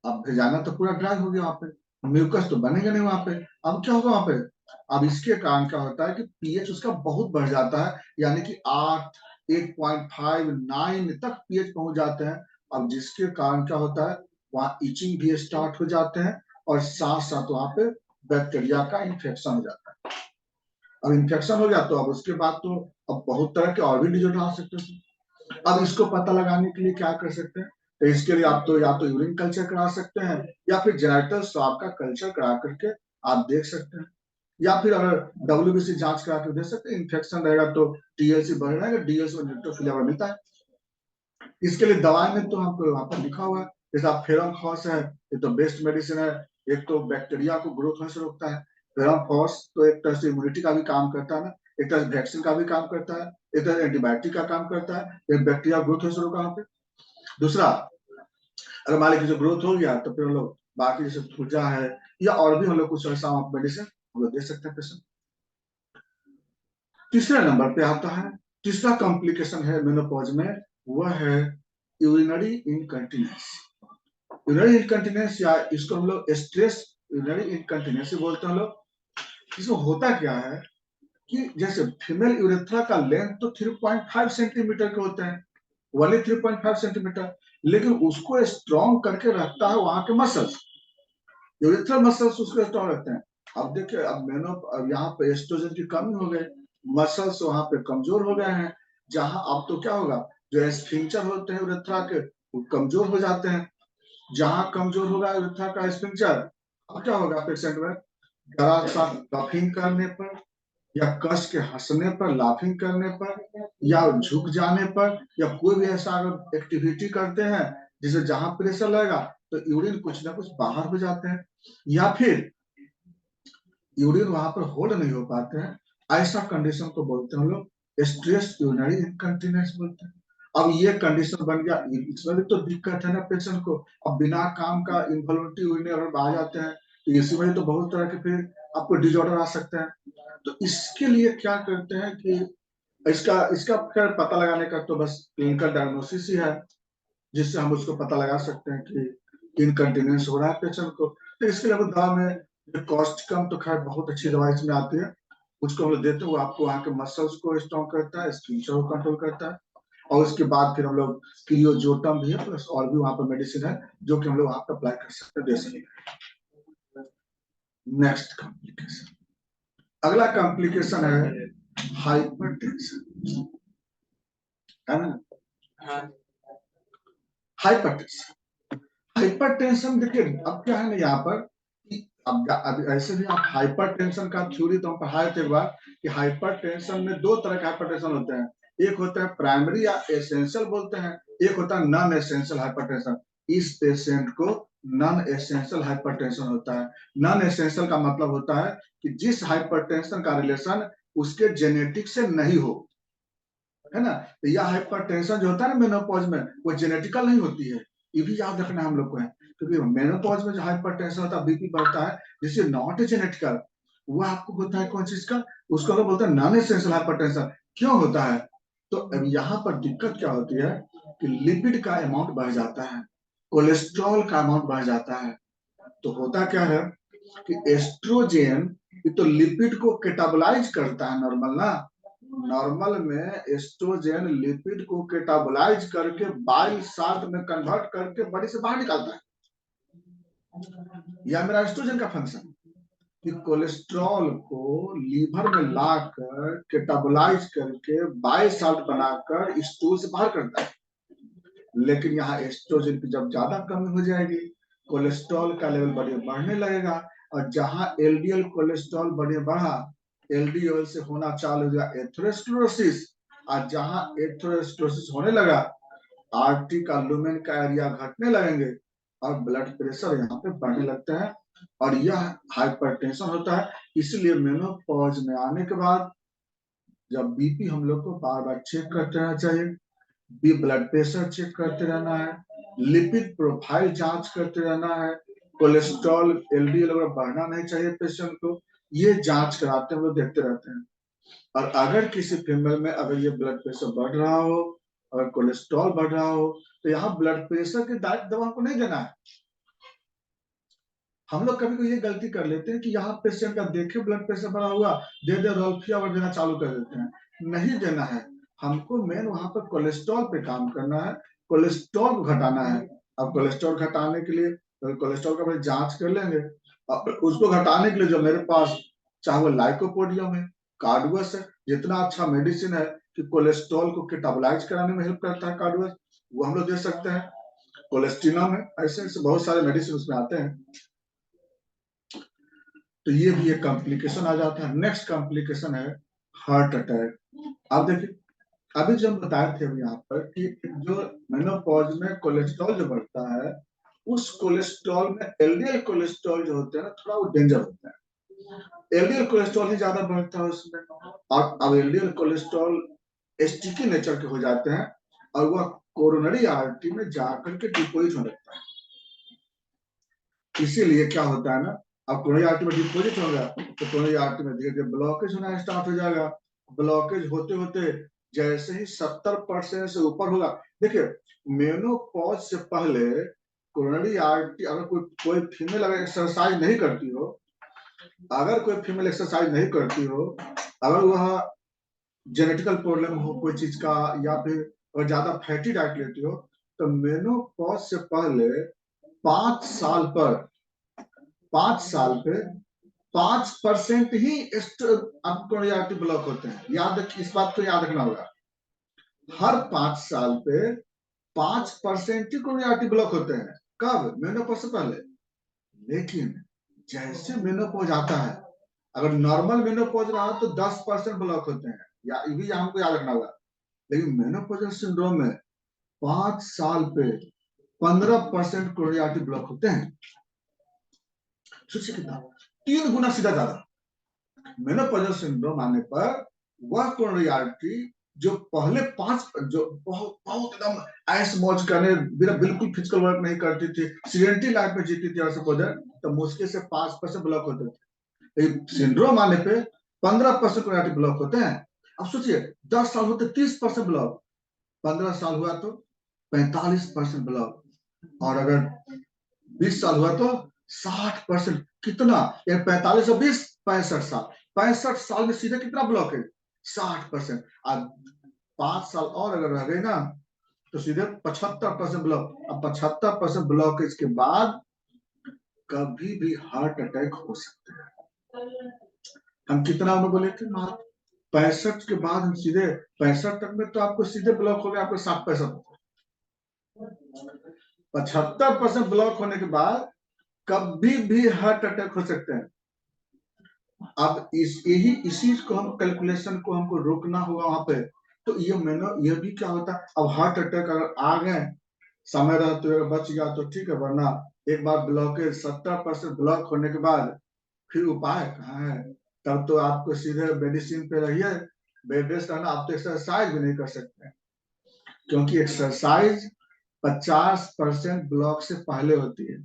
अब भेजाना तो पूरा ड्राई हो गया, वहां पे म्यूकस तो बनेगा नहीं वहां पे। अब क्या होगा वहां पे? अब इसके कारण क्या होता है कि पीएच उसका बहुत बढ़ जाता है, यानी कि 8, 8.5, 9 तक पीएच पहुंच जाते हैं। अब जिसके कारण क्या होता है, वहां इचिंग भी स्टार्ट हो जाते हैं, और साथ साथ वहां पे बैक्टीरिया का इन्फेक्शन हो जाता है। अब इन्फेक्शन हो गया तो अब उसके बाद तो अब बहुत तरह के और भी डिजीज आ सकते हैं। अब इसको पता लगाने के लिए क्या कर सकते हैं, तो इसके लिए आप तो या तो यूरिन कल्चर करा सकते हैं, या फिर जेनिटल स्वाब का कल्चर करा करके आप देख सकते हैं, या फिर अगर WBC जांच करा के देख सकते हैं। इन्फेक्शन रहेगा तो TLC बढ़ रहेगा, DLC में न्यूट्रोफिलिया मिलता है। इसके लिए दवाई में तो हमको वहां पर लिखा हुआ है, जैसे आप फेरम फॉस है, ये तो बेस्ट मेडिसिन है। एक तो बैक्टीरिया को ग्रोथ होने से रोकता है। फेरम फॉस तो एक तरह से इम्यूनिटी का भी काम करता है ना, एक तरह से वैक्सीन का भी काम करता है, एक तरह से एंटीबायोटिक का काम करता है, एक बैक्टीरिया ग्रोथ होने से रोका वहां पे। दूसरा, अगर मान लीजिए ग्रोथ हो गया तो फिर हम लोग बाकी जैसे थूजा है या और भी हम लोग कुछ ऐसा मेडिसिन हम लोग दे सकते हैं पेशेंट। तीसरे नंबर पे आता है, तीसरा कॉम्प्लिकेशन है मेनोपॉज में, वह है यूरिनरी इनकंटिनेंस। यूरिनरी इनकंटिनेंस या इसको हम लोग स्ट्रेस यूरिनरी इनकंटिनेंस बोलते हैं हम लोग। इसमें होता क्या है कि जैसे फीमेल यूरेथ्रा का लेंथ तो 3.5 सेंटीमीटर के होते हैं, वही 3.5 सेंटीमीटर, लेकिन उसको स्ट्रॉन्ग करके रखता है वहां के मसल्स, यूरेथ्रल मसल्स उसको स्ट्रॉन्ग रखते हैं। अब देखिए अब यहाँ पे एस्ट्रोजन की कमी हो गई, मसल्स वहां पे कमजोर हो गए हैं। जहां अब तो क्या होगा, जो स्फिंक्टर होते हैं यूरेथ्रा के वो कमजोर हो जाते हैं। जहां कमजोर होगा यूरेथ्रा का स्फिंक्टर, अब क्या होगा पेशेंट में, जरा सा कफिंग करने पर, या कस के हंसने पर, लाफिंग करने पर, या झुक जाने पर, या कोई भी ऐसा अगर एक्टिविटी करते हैं जिसे जहां प्रेशर लगेगा तो यूरिन कुछ ना कुछ बाहर हो जाते हैं, या फिर यूरिन वहां पर होल्ड नहीं हो पाते हैं। ऐसा कंडीशन को बोलते हैं हम लोग स्ट्रेस यूरिनरी इनकंटिनेंस बोलते हैं। अब ये कंडीशन बन गया, इसमें भी तो दिक्कत है ना पेशेंट को। अब बिना काम का इनवॉल्युंटरी यूरिनरी आ जाते हैं तो इसी में तो बहुत तरह के फिर आपको डिसऑर्डर आ सकते हैं। तो इसके लिए क्या करते हैं कि इसका इसका खैर पता लगाने का तो बस क्लिनिकल डायग्नोसिस ही है। जिससे हम उसको पता लगा सकते हैं कि इनकंटिन्यूंस हो रहा है पेशेंट को। तो इसके लिए दवा में कॉस्ट कम, तो खैर बहुत अच्छी दवाई इसमें आती है, उसको हम लोग देते हैं। वो आपको वहाँ के मसल्स को स्ट्रॉन्ग करता है, स्किन को कंट्रोल करता है। और उसके बाद फिर हम लोग क्रियोजोटम भी है, प्लस और भी वहाँ पर मेडिसिन है जो कि हम लोग वहाँ पर अप्लाई कर सकते हैं, दे सकते हैं। नेक्स्ट कॉम्प्लिकेशन, अगला कॉम्प्लिकेशन है हाइपरटेंशन, है ना? हाइपरटेंशन, हाइपरटेंशन देखिए अब क्या है ना यहाँ पर कि अब ऐसे भी आप हाइपरटेंशन का थ्योरी तो हम पढ़ाए थे एक बार कि हाइपरटेंशन में दो तरह के हाइपरटेंशन होते हैं, एक होता है प्राइमरी या एसेंशियल बोलते हैं, एक होता है नॉन एसेंशियल हाइपरटेंशन। इस पेशेंट को नॉन एसेंशियल हाइपरटेंशन होता है। नॉन एसेंशियल का मतलब होता है कि जिस हाइपरटेंशन का रिलेशन उसके जेनेटिक से नहीं हो, है ना? तो यह हाइपरटेंशन जो होता है ना मेनोपॉज में, वो जेनेटिकल नहीं होती है, ये भी याद रखना हम लोग को है। क्योंकि मेनोपॉज में जो हाइपरटेंशन होता है, बीपी बढ़ता है, जिससे नॉट जेनेटिकल, वो आपको होता है कौन चीज का, उसको हम बोलते हैं नॉन एसेंशियल हाइपरटेंशन। क्यों होता है? तो अब यहाँ पर दिक्कत क्या होती है कि लिपिड का अमाउंट बढ़ जाता है, कोलेस्ट्रॉल का अमाउंट बढ़ जाता है। तो होता क्या है कि एस्ट्रोजेन ये तो लिपिड को कैटाबोलाइज करता है नॉर्मल ना, नॉर्मल में एस्ट्रोजेन लिपिड को कैटाबोलाइज करके बाइल साल्ट में कन्वर्ट करके बॉडी से बाहर निकालता है। यह मेरा एस्ट्रोजेन का फंक्शन कि कोलेस्ट्रॉल को लीवर में लाकर कैटाबोलाइज करके बाइल साल्ट बनाकर स्टूल से बाहर करता है। लेकिन यहाँ एस्ट्रोजन की जब ज्यादा कमी हो जाएगी, कोलेस्ट्रॉल का लेवल बढ़ने लगेगा, और जहां एलडीएल कोलेस्ट्रॉल बढ़ा, एलडीएल से होना चालू हो गया एथेरोस्क्लेरोसिस, और जहां एथेरोस्क्लेरोसिस होने लगा, आर्टरी का लुमेन का एरिया घटने लगेंगे और ब्लड प्रेशर यहाँ पे बढ़ने लगता है, और यह हाइपरटेंशन होता है। इसलिए मेनोपॉज में आने के बाद जब बीपी हम लोग को बार बार चेक करते रहना चाहिए, भी ब्लड प्रेशर चेक करते रहना है, लिपिड प्रोफाइल जांच करते रहना है, कोलेस्ट्रॉल एलडीएल वगैरह बढ़ना नहीं चाहिए पेशेंट को, ये जांच कराते हैं, वो देखते रहते हैं। और अगर किसी फीमेल में अगर ये ब्लड प्रेशर बढ़ रहा हो, अगर कोलेस्ट्रॉल बढ़ रहा हो, तो यहाँ ब्लड प्रेशर की डायरेक्ट दवा को नहीं देना है। हम लोग कभी कभी ये गलती कर लेते हैं कि यहाँ पेशेंट का देखे ब्लड प्रेशर बढ़ा हुआ, दे दे रोल्फिया और देना चालू कर देते हैं, नहीं देना है। हमको मेन वहां पर कोलेस्ट्रॉल पे काम करना है, कोलेस्ट्रॉल को घटाना है। अब कोलेस्ट्रॉल घटाने के लिए तो कोलेस्ट्रॉल का पहले जांच कर लेंगे, और उसको घटाने के लिए जो मेरे पास चाहे वो लाइकोपोडियम है, कार्डुअस है, जितना अच्छा मेडिसिन है कि कोलेस्ट्रॉल को कैटाबोलाइज कराने में हेल्प करता है कार्डुअस, वो हम लोग दे सकते हैं। कोलेस्टिनम है, ऐसे ऐसे बहुत सारे मेडिसिन उसमें आते हैं। तो ये भी एक कॉम्प्लिकेशन आ जाता है। नेक्स्ट कॉम्प्लिकेशन है हार्ट अटैक। आप देखिए अभी जो हम बताए थे यहाँ पर कि जो मेनोपॉज में कोलेस्ट्रॉल जो बढ़ता है, उस कोलेस्ट्रॉल में एलडीएल कोलेस्ट्रॉल जो होते हैं ना, थोड़ा वो डेंजर होता है। एलडीएल कोलेस्ट्रॉल ही ज्यादा बढ़ता है उसमें, और अब एलडीएल कोलेस्ट्रॉल स्टिकी नेचर के हो जाते हैं, और वह कोरोनरी आर्टरी में जाकर के डिपोजिट होने लगता है। इसीलिए क्या होता है ना, अब कोरोनरी आर्टरी में डिपोजिट होगा तो कोरोनरी आर्टरी में धीरे धीरे ब्लॉकेज होना स्टार्ट हो जाएगा। ब्लॉकेज होते होते जैसे ही 70% से ऊपर होगा, देखिए मेनोपॉज से पहले कोरोनरी आर्टरी, अगर कोई फीमेल अगर एक्सरसाइज नहीं करती हो, अगर कोई फीमेल एक्सरसाइज नहीं करती हो, अगर वह जेनेटिकल प्रॉब्लम हो कोई चीज का, या फिर अगर ज्यादा फैटी डाइट लेती हो, तो मेनोपॉज से पहले 5 साल पर 5 साल पे 5% ही आपको रियालिटी ब्लॉक होते हैं। इस बात को याद रखना होगा, हर 5 साल पे 5% ही रियालिटी ब्लॉक होते हैं। कब? मेनोपॉज से पहले। लेकिन जैसे मेनोपॉज आता है, अगर नॉर्मल मेनोपॉज रहा तो 10% ब्लॉक होते हैं, या ये भी हमको याद रखना होगा। लेकिन मेनोपॉजल सिंड्रोम में 5 साल पे 15% कोरियाटी ब्लॉक होते हैं। सोचिए कितना, 3 गुना सीधा ज्यादा। मेनोपॉजल सिंड्रोम आने पर वह कोरोनरी आर्टरी जो पहले 5 जो बहुत बहुत एकदम ऐश मौज करने बिल्कुल फिजिकल वर्क नहीं करती थी, सीडेंटरी लाइफ में जीती थी, तो मुश्किल से 5% ब्लॉक होते थे। सिंड्रोम आने पे 15% कोरोनरी ब्लॉक होते हैं। अब सोचिए 10 साल होते 30% ब्लॉक, 15 साल हुआ तो 45% ब्लॉक, और अगर 20 साल हुआ तो 60%। कितना? 45 और 20 65 साल, 65 साल में सीधे कितना ब्लॉक है? 60%। अब 5 साल और अगर रह गए ना तो सीधे 75% ब्लॉक। अब 75% ब्लॉकेज के बाद कभी भी हार्ट अटैक हो सकते हैं। हम कितना उन्हें बोले थे? 65 के बाद हम सीधे 65 तक में तो आपको सीधे ब्लॉक हो गया, आपको 60-65। 75% ब्लॉक होने के बाद कभी भी हार्ट अटैक हो सकते हैं। अब इसी को हम कैलकुलेशन को हमको रोकना होगा वहां पे। तो ये भी क्या होता है, अब हार्ट अटैक अगर आ गए समय रहते हुए बच गया तो ठीक है, वरना एक बार ब्लॉकेज 70% ब्लॉक होने के बाद फिर उपाय कहाँ है? तब तो आपको सीधे मेडिसिन पे रहिए, बेड रेस्ट रहना। आप तो एक्सरसाइज भी नहीं कर सकते, क्योंकि एक्सरसाइज 50% ब्लॉक से पहले होती है।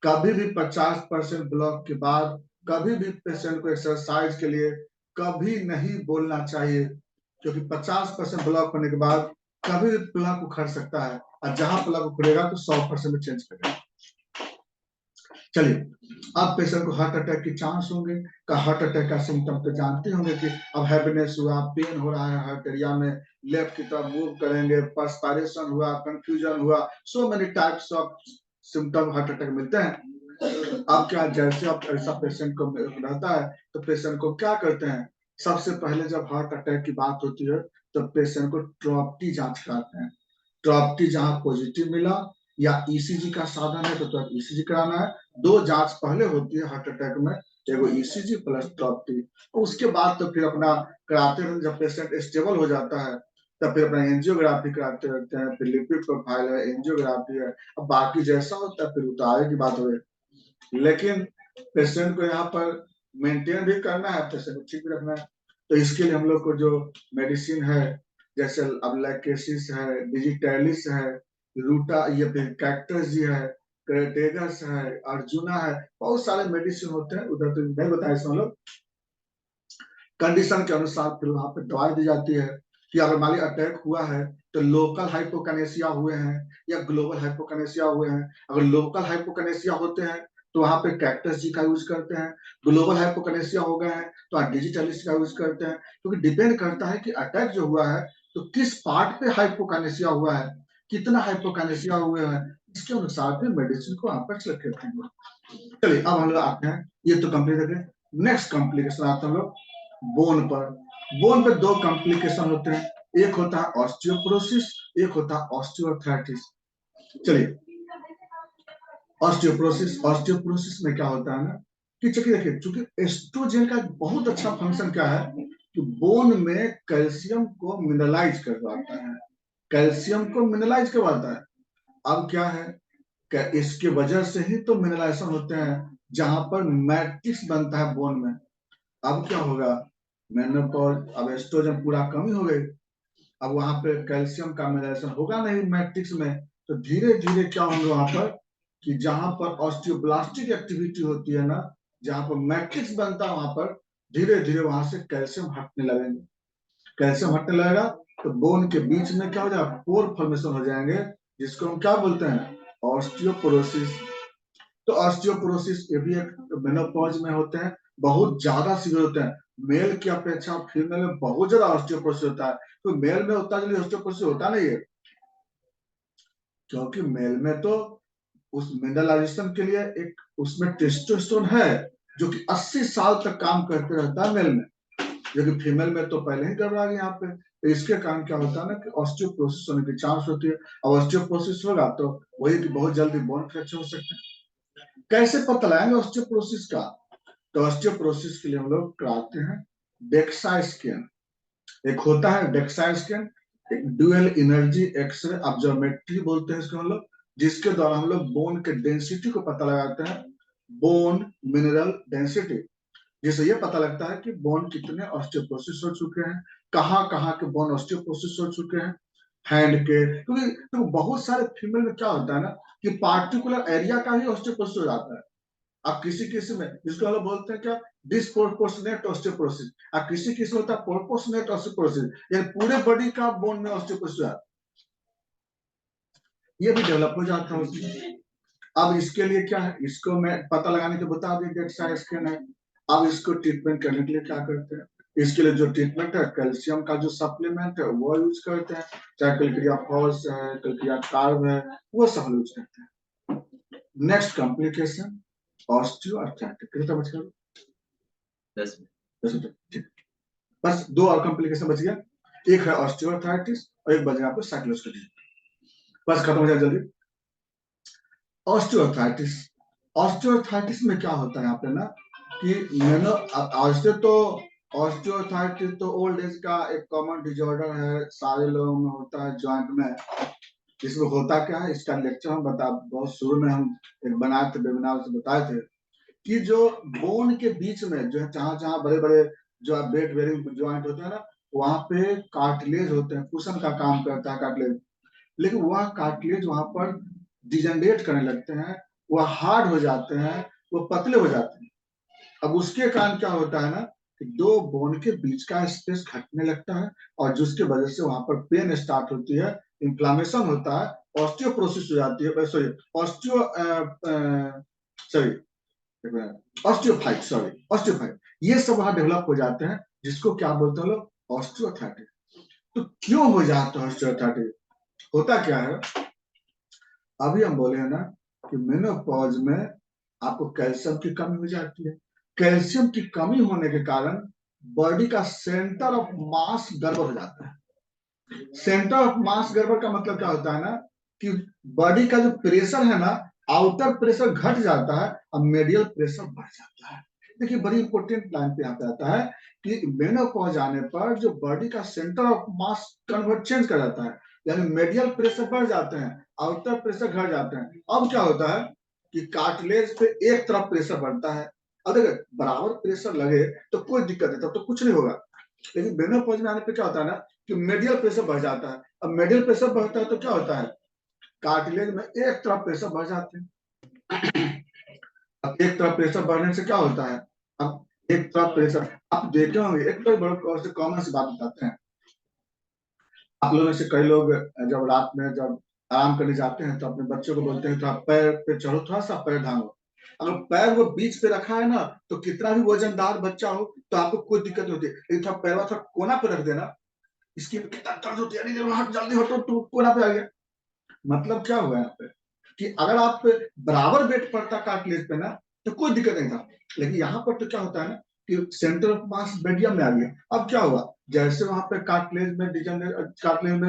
कभी भी 50% ब्लॉक के बाद कभी भी पेशेंट को एक्सरसाइज के लिए कभी नहीं बोलना चाहिए, क्योंकि 50% ब्लॉक होने के बाद कभी भी प्लग उखड़ सकता है, और जहां प्लग उखड़ेगा तो 100% में चेंज करेगा। चलिए, अब पेशेंट को हार्ट अटैक की चांस होंगे। का हार्ट अटैक का सिम्टम तो जानते होंगे कि अब हैप्पीनेस हुआ, पेन हो रहा है हार्ट एरिया में, लेफ्ट की तरफ मूव करेंगे, पर्सपायरेशन हुआ, कंफ्यूजन हुआ, so many types of symptom heart attack मिलते हैं। अब क्या, जैसे अब ऐसा पेशेंट को रहता है तो पेशेंट को क्या करते हैं? सबसे पहले जब हार्ट अटैक की बात होती है तो पेशेंट को ट्रॉप्टी जांच कराते हैं। ट्रॉप्टी जहां पॉजिटिव मिला या ईसीजी का साधन है तो ईसीजी कराना है। 2 जांच पहले होती है हार्ट अटैक में, एगो ईसीजी प्लस ट्रॉप्टी। उसके बाद तो फिर अपना कराते हैं। जब पेशेंट स्टेबल हो जाता है तब फिर अपना एंजियोग्राफी कराते रहते हैं, फिर लिपिड प्रोफाइल है, एंजियोग्राफी है। अब बाकी जैसा होता है फिर उतारे की बात हो, लेकिन पेशेंट को यहाँ पर मेंटेन भी करना है, पेशेंट को ठीक भी रखना है। तो इसके लिए हम लोग को जो मेडिसिन है, जैसे अब लैकेसिस है, डिजिटैलिस है, रूटा, ये फिर कैक्टस जी है, क्रेटेगस है, अर्जुना है, बहुत सारे मेडिसिन होते हैं। उधर तो नहीं बताया इसमें लोग। कंडीशन के अनुसार फिर वहां पे दवाई दी जाती है कि अगर मान लीजिए अटैक हुआ है तो लोकल हाइपोकानेसिया हुए हैं या ग्लोबल हाइपोकानेसिया हुए हैं। अगर लोकल हाइपोकानेसिया होते हैं तो वहां पे कैक्टस जी का यूज करते हैं। ग्लोबल हाइपोकानेसिया हो गए हैं तो डिजिटलिस का यूज करते हैं, क्योंकि डिपेंड करता है कि अटैक जो हुआ है तो किस पार्ट पे हाइपोकानेसिया हुआ है, कितना हाइपोकानेसिया हुए हैं, इसके अनुसार फिर मेडिसिन को वहां पर सेलेक्ट करते हैं। चलिए, अब हम लोग आते हैं, ये तो कंप्लीट हो गए। नेक्स्ट कॉम्प्लिकेशन आते हैं हम लोग बोन पर। बोन पे 2 कॉम्प्लिकेशन होते हैं, एक होता है ऑस्टियोपोरोसिस, एक होता है ऑस्टियोआर्थराइटिस। चलिए, ऑस्टियोपोरोसिस में क्या होता है ना कि चलिए देखिए, चूंकि एस्ट्रोजन का बहुत अच्छा फंक्शन क्या है कि बोन में कैल्शियम को मिनरलाइज करवाता है, कैल्शियम को मिनरलाइज करवाता है। अब क्या है, क्या इसके वजह से ही तो मिनरलाइजेशन होते हैं जहां पर मैट्रिक्स बनता है बोन में। अब क्या होगा, मेनोपॉज, अब एस्ट्रोजन पूरा कमी हो गई, अब वहां पे कैल्शियम का मिनरलाइजेशन होगा नहीं मैट्रिक्स में, तो धीरे धीरे क्या होगा वहां पर कि जहां पर ऑस्टियोब्लास्टिक एक्टिविटी होती है ना, जहां पर मैट्रिक्स बनता है वहां पर धीरे धीरे वहां से कैल्शियम हटने लगेंगे। कैल्शियम हटने लगेगा तो बोन के बीच में क्या हो जाएगा, पोर फॉर्मेशन हो जाएंगे, जिसको हम क्या बोलते हैं, ऑस्टियोपोरोसिस। तो ऑस्टियोपोरोसिस ये भी एक मेनोपॉज में होते हैं, बहुत ज्यादा सीवियर होते हैं। मेल की अपेक्षा फीमेल में बहुत ज्यादा ऑस्टियोपोरोसिस होता है। तो मेल में उतना जल्दी ऑस्टियोपोरोसिस होता नहीं है, क्योंकि मेल में तो उस मिनरलाइजेशन के लिए एक उसमें टेस्टोस्टेरोन है जो कि 80 साल तक काम करते रहता है मेल में, लेकिन फीमेल में तो पहले ही गड़बड़ा गया यहाँ पे। तो इसके कारण क्या होता है ना कि ऑस्टियोपोरोसिस होने की चांस होती है। और ऑस्टियोपोरोसिस होगा तो वही कि बहुत जल्दी बोन फ्रैक्चर हो सकता है। कैसे पता लगाएंगे ऑस्टियोपोरोसिस का? तो ऑस्टियोपोरोसिस के लिए हम लोग कराते हैं डेक्सा स्कैन। एक होता है डेक्सा स्कैन, एक ड्यूअल एनर्जी एक्सरे ऑब्जर्वेटरी बोलते हैं इसको हम लोग, जिसके द्वारा हम लोग बोन के डेंसिटी को पता लगाते हैं, बोन मिनरल डेंसिटी, जिससे ये पता लगता है कि बोन कितने ऑस्टियोपोरोसिस हो चुके हैं, कहाँ कहाँ के बोन ऑस्टियोपोरोसिस हो चुके हैं हैंड के। क्योंकि तो बहुत सारे फीमेल में क्या होता है ना कि पार्टिकुलर एरिया का ही ऑस्टियोपोरोसिस हो जाता है। अब किसी किसी में, जिसको हम लोग बोलते हैं क्या, डिस्प्रोपोर्शनेट ऑस्टियोपोरोसिस। अब किसी किसी में होता है प्रोपोर्शनेट ऑस्टियोपोरोसिस, यानी पूरे बॉडी का बोन में ऑस्टियोपोरोसिस है। ये भी डेवलप हो जाता है उसमें। अब इसके लिए क्या है, इसको मैं पता लगाने के बता दी डेट साइज स्कैन है। अब इसको ट्रीटमेंट करने के लिए क्या करते हैं, इसके लिए जो ट्रीटमेंट है कैल्शियम का जो सप्लीमेंट है वो यूज करते हैं, चाहे कलक्रिया फॉस है, कलक्रिया कार्ब है, वो सब यूज करते हैं। नेक्स्ट कॉम्प्लिकेशन ऑस्टियोआर्थराइटिस, कितना समझ गए? 10 मिनट ठीक। बस दो और कॉम्प्लिकेशन बच गया, एक है ऑस्टियोआर्थराइटिस और एक बच गया आपको साइक्लोस्केलेटल। बस खत्म हो जाए जल्दी। ऑस्टियोआर्थराइटिस, ऑस्टियोआर्थराइटिस में क्या होता है यहाँ पे ना कि मैंने ऑस्टियोआर्थराइटिस तो ओल्ड एज का एक कॉमन डिजॉर्डर है, सारे लोगों में होता है जॉइंट में। इसमें होता क्या है, इसका लेक्चर हम बहुत शुरू में हम एक बनाए थे, वेबिनार से बताए थे कि जो बोन के बीच में जो है, जहां जहां बड़े बड़े जो वेट बेरिंग ज्वाइंट होते हैं ना, वहां पे कार्टिलेज होते हैं, कुशन का काम करता है कार्टिलेज। लेकिन वह कार्टिलेज वहां पर डिजेनरेट करने लगते हैं, वह हार्ड हो जाते हैं, वो पतले हो जाते हैं। अब उसके कारण क्या होता है ना कि दो बोन के बीच का स्पेस घटने लगता है, और जिसकी वजह से वहां पर पेन स्टार्ट होती है, इंफ्लामेशन होता है, ऑस्टियोप्रोसिस हो जाती है, sorry osteo sorry osteophyte, sorry osteophyte, ये सब वहां डेवलप हो जाते हैं, जिसको क्या बोलते हैं लोग, ऑस्टियोआर्थराइटिस। तो क्यों हो जाता है ऑस्टियोआर्थराइटिस, होता क्या है, अभी हम बोले हैं ना कि मेनोपॉज में आपको कैल्शियम की कमी हो जाती है। कैल्शियम की कमी होने के कारण बॉडी का सेंटर ऑफ मास गड़बड़ हो जाता है। सेंटर ऑफ मास गड़बड़ का मतलब क्या होता है ना कि बॉडी का जो प्रेशर है ना, आउटर प्रेशर घट जाता है और मेडियल प्रेशर बढ़ जाता है। देखिए बड़ी इंपॉर्टेंट लाइन पे आता जाता है कि मेनोपॉज आने पर जो बॉडी का centre of mass convert change कर जाता है, यानी मेडियल प्रेशर बढ़ जाते हैं, आउटर प्रेशर घट जाते हैं। अब क्या होता है कि कार्टिलेज पे एक तरफ प्रेशर बढ़ता है, अगर बराबर प्रेशर लगे तो कोई दिक्कत नहीं, तब तो कुछ नहीं होगा। लेकिन मेनोपॉज में आने पे क्या होता है ना कि मेडियल प्रेशर बढ़ जाता है। अब मेडियल प्रेशर बढ़ता है तो क्या होता है, कार्टिलेज में एक तरफ प्रेशर बढ़ जाते हैं। अब एक तरफ प्रेशर बढ़ने से क्या होता है, अब एक तरफ प्रेशर आप देखे होंगे, एक तो बड़ा कॉमन सी बात बताते हैं। आप लोगों में से कई लोग जब रात में जब आराम करने जाते हैं तो अपने बच्चों को बोलते हैं थोड़ा पैर पे चढ़ो, थोड़ा सा पैर ढांगो। अगर पैर वो बीच पे रखा है ना, तो कितना भी वजनदार बच्चा हो तो आपको कोई दिक्कत नहीं होती, लेकिन थोड़ा पैर थोड़ा कोना पे रख देना, इसकी कितना दर्द होती है, जल्दी हटो तो कोना पे आ गया। मतलब क्या हुआ यहाँ पे कि अगर आप बराबर वेट पड़ता कार्टिलेज पे ना तो कोई दिक्कत नहीं था, लेकिन यहाँ पर तो क्या होता है ना कि सेंटर ऑफ मास मीडियम में आ गया। अब क्या हुआ, जैसे वहां पे कार्टिलेज में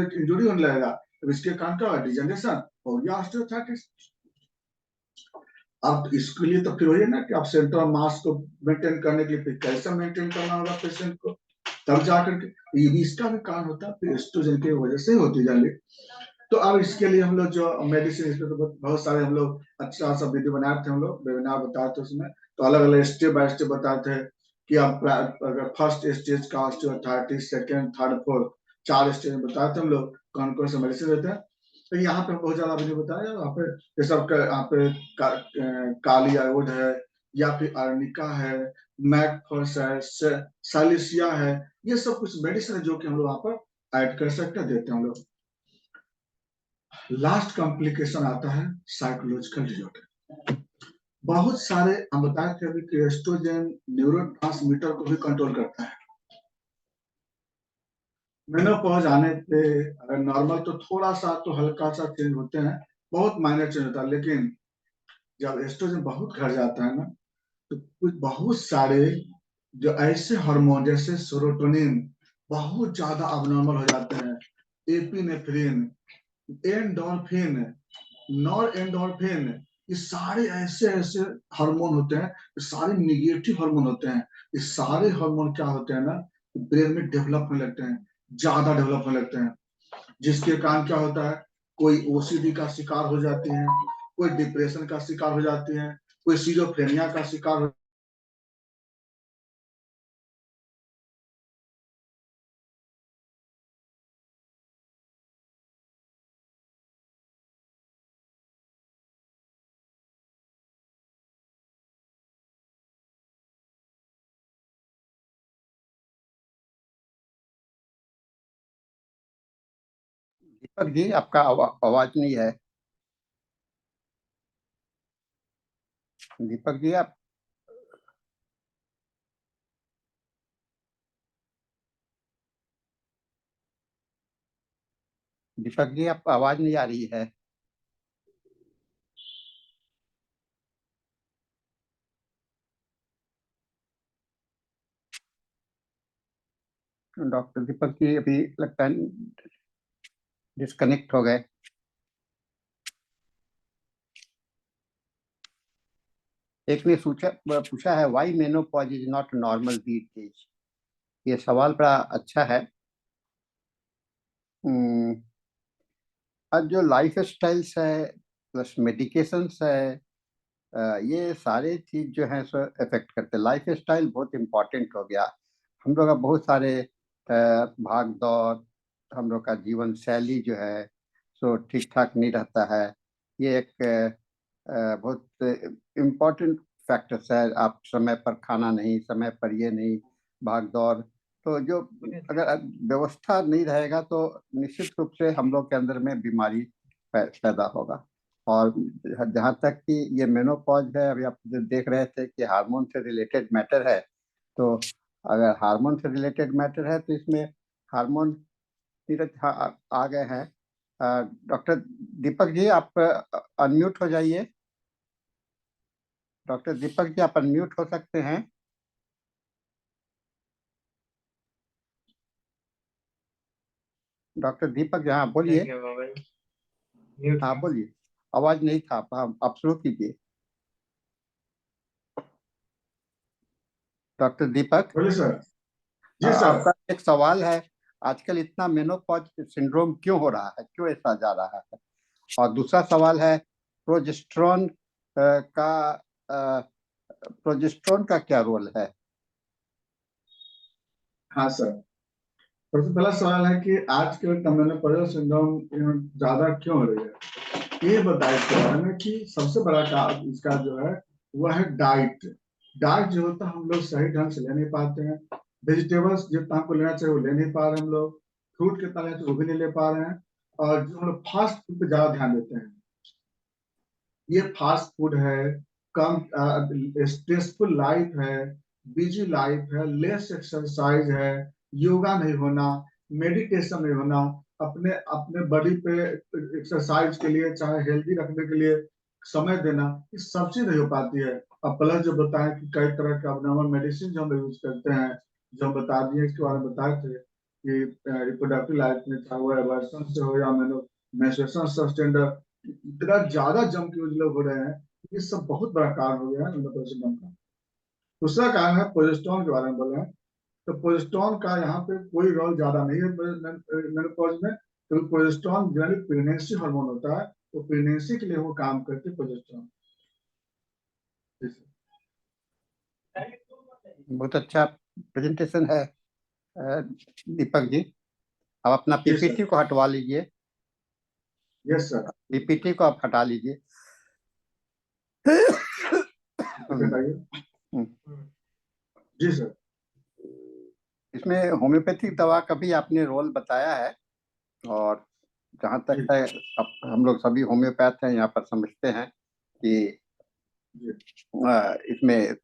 इंजुरी होने लगेगा, तो इसके कारण क्या हुआ, डिजनरेशन हो गया, ऑस्टियोआर्थराइटिस। अब इसके लिए तो फिर वही है ना कि आप सेंटर ऑफ मास को मेंटेन करने के लिए फिर कैल्शियम मेंटेन करना होगा पेशेंट को, तब जाकर के ये भी इसका भी कारण होता है, फिर एस्ट्रोजन की वजह से होती जाएगी। तो अब इसके लिए हम लोग जो मेडिसिन, इसमें तो बहुत सारे हम लोग अच्छा सा वीडियो बनाए थे, हम लोग वेबिनार बताए थे उसमें, तो अलग अलग स्टेप बाय स्टेप बताए थे कि आप अगर फर्स्ट स्टेज का osteoarthritis, second, third, fourth, 4 stage में बताए थे हम लोग कौन कौन से मेडिसिन देते हैं। तो यहाँ पे बहुत ज्यादा वीडियो बताया, यहाँ पे ये सब यहाँ पे काली आयोड है, या फिर अर्निका है, मैकफर्स है, सालिसिया है, ये सब कुछ मेडिसिन है जो कि हम लोग वहाँ पर ऐड कर सकते हैं, देते हैं हम लोग। लास्ट कॉम्प्लिकेशन आता है साइकोलॉजिकल डिसऑर्डर। बहुत सारे हम बताए थे अभी कि एस्ट्रोजन न्यूरोट्रांसमीटर को भी कंट्रोल करता है। मेनोपॉज आने पे अगर नॉर्मल तो थोड़ा सा तो हल्का सा चेंज होते हैं, बहुत माइनर चेंज होता है, लेकिन जब एस्ट्रोजन बहुत घट जाता है ना तो कुछ बहुत सारे जो ऐसे हार्मोन जैसे सेरोटोनिन बहुत ज्यादा अबनॉर्मल हो जाते हैं, एपिनेफ्रिन, एंडोर्फिन, नॉर एंडोर्फिन, ये सारे ऐसे ऐसे हार्मोन होते हैं, ये सारे निगेटिव हार्मोन होते हैं। ये सारे हार्मोन क्या होते हैं ना, ब्रेन में डेवलप होने लगते हैं, ज्यादा डेवलप होने लगते हैं, जिसके कारण क्या होता है, कोई ओसीडी का शिकार हो जाती है, कोई डिप्रेशन का शिकार हो जाती है, कोई सिजोफ्रेनिया का शिकार हो। दीपक जी आपका आवाज नहीं है। दीपक जी आप दीपक जी आप आवाज नहीं आ रही है। डॉक्टर दीपक जी अभी लगता है डिस्कनेक्ट हो गए। एक ने पूछा है why menopause is not normal these days. ये सवाल बड़ा अच्छा है। अब जो लाइफ स्टाइल्स है प्लस मेडिकेशंस है, ये सारे चीज जो है सो इफेक्ट करते हैं। लाइफ स्टाइल बहुत इम्पोर्टेंट हो गया। हम लोग का बहुत सारे भाग दौड़, हम लोग का जीवन शैली जो है सो ठीक ठाक नहीं रहता है। ये एक बहुत इम्पोर्टेंट फैक्टर्स है। आप समय पर खाना नहीं, समय पर ये नहीं, भाग दौड़, तो जो अगर व्यवस्था नहीं रहेगा तो निश्चित रूप से हम लोग के अंदर में बीमारी पैदा होगा। और जहाँ तक कि ये मेनोपॉज है, अभी आप जो देख रहे थे कि हार्मोन से रिलेटेड मैटर है, तो अगर हार्मोन से रिलेटेड मैटर है तो इसमें हार्मोन नीरज आ गए हैं। डॉक्टर दीपक जी आप अनम्यूट हो जाइए। डॉक्टर दीपक जी आप अनम्यूट हो सकते हैं। डॉक्टर दीपक जी हाँ बोलिए। हाँ बोलिए, आवाज नहीं था। आप शुरू कीजिए। डॉक्टर दीपक बोलिए सर। जी सर। आपका एक सवाल है, आजकल इतना मेनोपॉज सिंड्रोम क्यों हो रहा है, क्यों ऐसा जा रहा है? और दूसरा सवाल है प्रोजेस्टेरोन का प्रोजेस्टेरोन का क्या रोल है? हाँ सर, सबसे पहला सवाल है कि आजकल मेनोपॉजल सिंड्रोम ज्यादा क्यों हो रही है। ये बताइए इसके बारे में कि सबसे बड़ा इसका जो है वह है डाइट। डाइट जो होता है हम लोग सही ढंग से ले नहीं पाते हैं। वेजिटेबल्स जितना हमको लेना चाहिए वो ले नहीं पा रहे हम लोग। फ्रूट कितना लेना चाहिए वो भी नहीं ले पा रहे हैं। और जो हम लोग फास्ट फूड पे ज्यादा ध्यान देते हैं। ये फास्ट फूड है, कम स्ट्रेसफुल लाइफ है, बिजी लाइफ है, लेस एक्सरसाइज है, योगा नहीं होना, मेडिटेशन नहीं होना, अपने अपने बॉडी पे एक्सरसाइज के लिए चाहे हेल्दी रखने के लिए समय देना, ये सब चीज नहीं हो पाती है। अब प्लस जो बताएं कि कई तरह के abnormal मेडिसिन जो हम यूज करते हैं, जो हम बता दिए इसके बारे में बताए थे कि रिप्रोडक्टिव लाइफ में चाहे वो एवर्सन से हो या मेंस्ट्रुएशन सस्टेंडर, इतना ज्यादा जंक यूज लोग हो रहे हैं। ये सब बहुत बड़ा कारण हो गया है मेनोपॉज का। दूसरा कारण है प्रोजेस्टेरोन के बारे में बोले हैं, तो प्रोजेस्टेरोन का यहाँ पे कोई रोल ज्यादा नहीं है मेनोपॉज में। तो प्रोजेस्टेरोन जनरली प्रेगनेंसी हार्मोन होता है, तो प्रेगनेंसी के लिए वो काम करते हैं प्रोजेस्टेरोन। बहुत अच्छा प्रेजेंटेशन है दीपक जी। अब अपना यस पीपीटी सर। को हटवा लीजिए। Yes sir. पीपीटी को आप हटा लीजिए। बताइए। जी सर। इसमें होम्योपैथिक दवा का भी आपने रोल बताया है। और जहाँ तक जी है, अब हम लोग सभी होम्योपैथ हैं, यहाँ पर समझते हैं कि जी। इसमें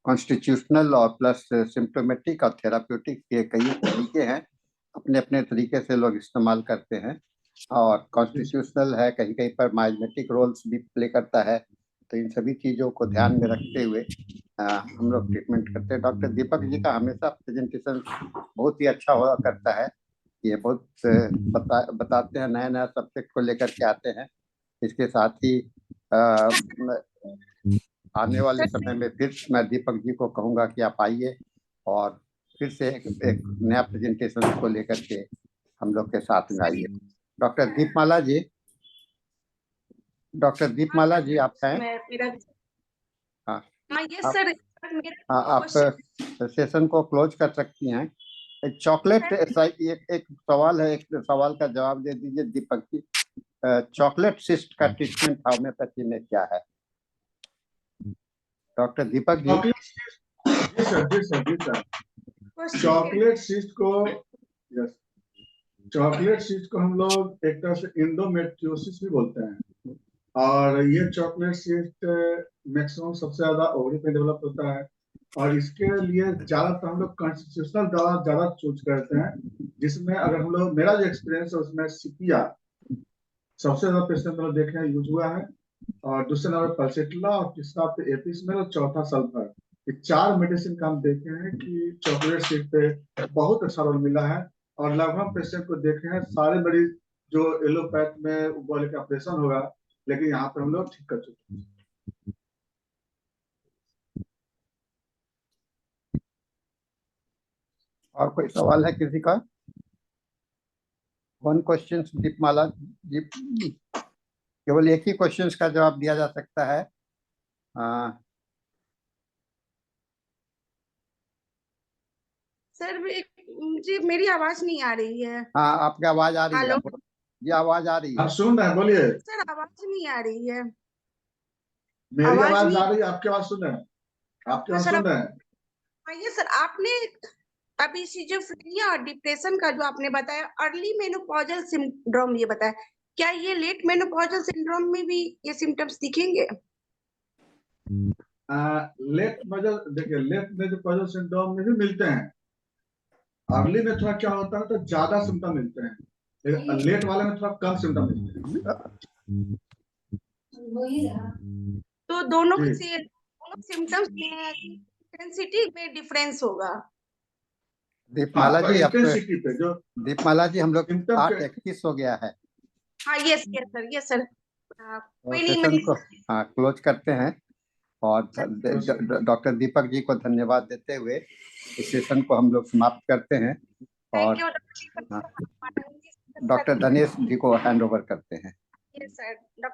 कॉन्स्टिट्यूशनल और प्लस सिम्टोमेटिक और थेराप्यूटिक के कई तरीके हैं। अपने अपने तरीके से लोग इस्तेमाल करते हैं। और कॉन्स्टिट्यूशनल है, कहीं कहीं पर माइमेटिक रोल्स भी प्ले करता है। तो इन सभी चीज़ों को ध्यान में रखते हुए हम लोग ट्रीटमेंट करते हैं। डॉक्टर दीपक जी का हमेशा प्रेजेंटेशन बहुत ही अच्छा हुआ करता है। ये बहुत बताते हैं, नया नया सब्जेक्ट को लेकर के आते हैं। इसके साथ ही आने वाले समय में फिर मैं दीपक जी को कहूंगा कि आप आइए और फिर से एक नया प्रेजेंटेशन को लेकर के हम लोग के साथ में आइए। डॉक्टर दीपमाला जी, डॉक्टर दीपमाला जी आप हैं? हाँ यस आप, सर। हाँ आप सेशन को क्लोज कर सकती हैं। एक चॉकलेट एक सवाल है, एक सवाल का जवाब दे दीजिए दीपक जी। चॉकलेट सिस्ट का ट्रीटमेंट होम्योपैथी में क्या है? डॉक्टर दीपक जी। जी सर। जी सर। जी सर। चॉकलेट सिस्ट को, यस, चॉकलेट सिस्ट को हम लोग एक तरह से इंडोमेट्रियोसिस भी बोलते हैं। और ये चॉकलेट सीट मैक्सिमम सबसे ज्यादा ओवरी पे डेवलप होता है, और इसके लिए ज्यादातर हम लोग कॉन्स्टिट्यूशनल दवा ज्यादा चूज करते हैं, जिसमें अगर हम लोग, मेरा जो एक्सपीरियंस है उसमें सीपिया सबसे ज्यादा पेशेंट हम लोग देखे हैं यूज हुआ है, और दूसरे नंबर पल्सेटिला, और तीसरा पे एपिसमेल, और चौथा सल्फर। ये 4 मेडिसिन का हम देखे हैं कि चॉकलेट सीट पे बहुत अच्छा रोल मिला है, और लगभग पेशेंट को देखे हैं सारे मरीज जो एलोपैथ में बोले का ऑपरेशन होगा, लेकिन यहाँ पे हम लोग ठीक कर चुके हैं। और कोई सवाल है किसी का? वन क्वेश्चन दीपमाला जी, केवल एक ही क्वेश्चन का जवाब दिया जा सकता है। सर जी मेरी आवाज नहीं आ रही है। हाँ, आपकी आवाज आ रही है। हेलो, ये आवाज आ रही है। आप सुन रहे हैं, बोलिए। सर आवाज नहीं आ रही है। मेरी आवाज नहीं आ रही है, आपकी आवाज सुन रहे हैं, आपकी आवाज सर, सुन रहे हैं। आइए सर, आपने अभी सिजोफ्रेनिया और डिप्रेशन का जो आपने बताया, अर्ली मेनोपॉजल सिंड्रोम ये बताया, क्या ये लेट मेनोपॉजल सिंड्रोम में भी ये सिम्टम्स दिखेंगे? लेट मेजर, देखिए लेट मेनोपॉजल सिंड्रोम में भी मिलते हैं। अर्ली में थोड़ा क्या होता है तो ज्यादा सिम्टम मिलते हैं, लेकिन लेट वाले में थोड़ा कम सिम्टम मिलते हैं। तो दोनों जी। सिम्टम्स में इंटेंसिटी में डिफरेंस होगा। दीपमाला जी, आप इंटेंसिटी पे जो दीपमाला जी, हम लोग सिम्टम 8:31 हो गया है, हाँ, यस सर, यस सर। तो कोई नहीं, सेशन मैं को क्लोज करते हैं, और डॉक्टर दीपक जी को धन्यवाद देते हुए इस सेशन को हम लोग समाप्त करते हैं, और थैंक यू डॉक्टर धनेश जी को हैंड ओवर करते हैं। Yes sir, doctor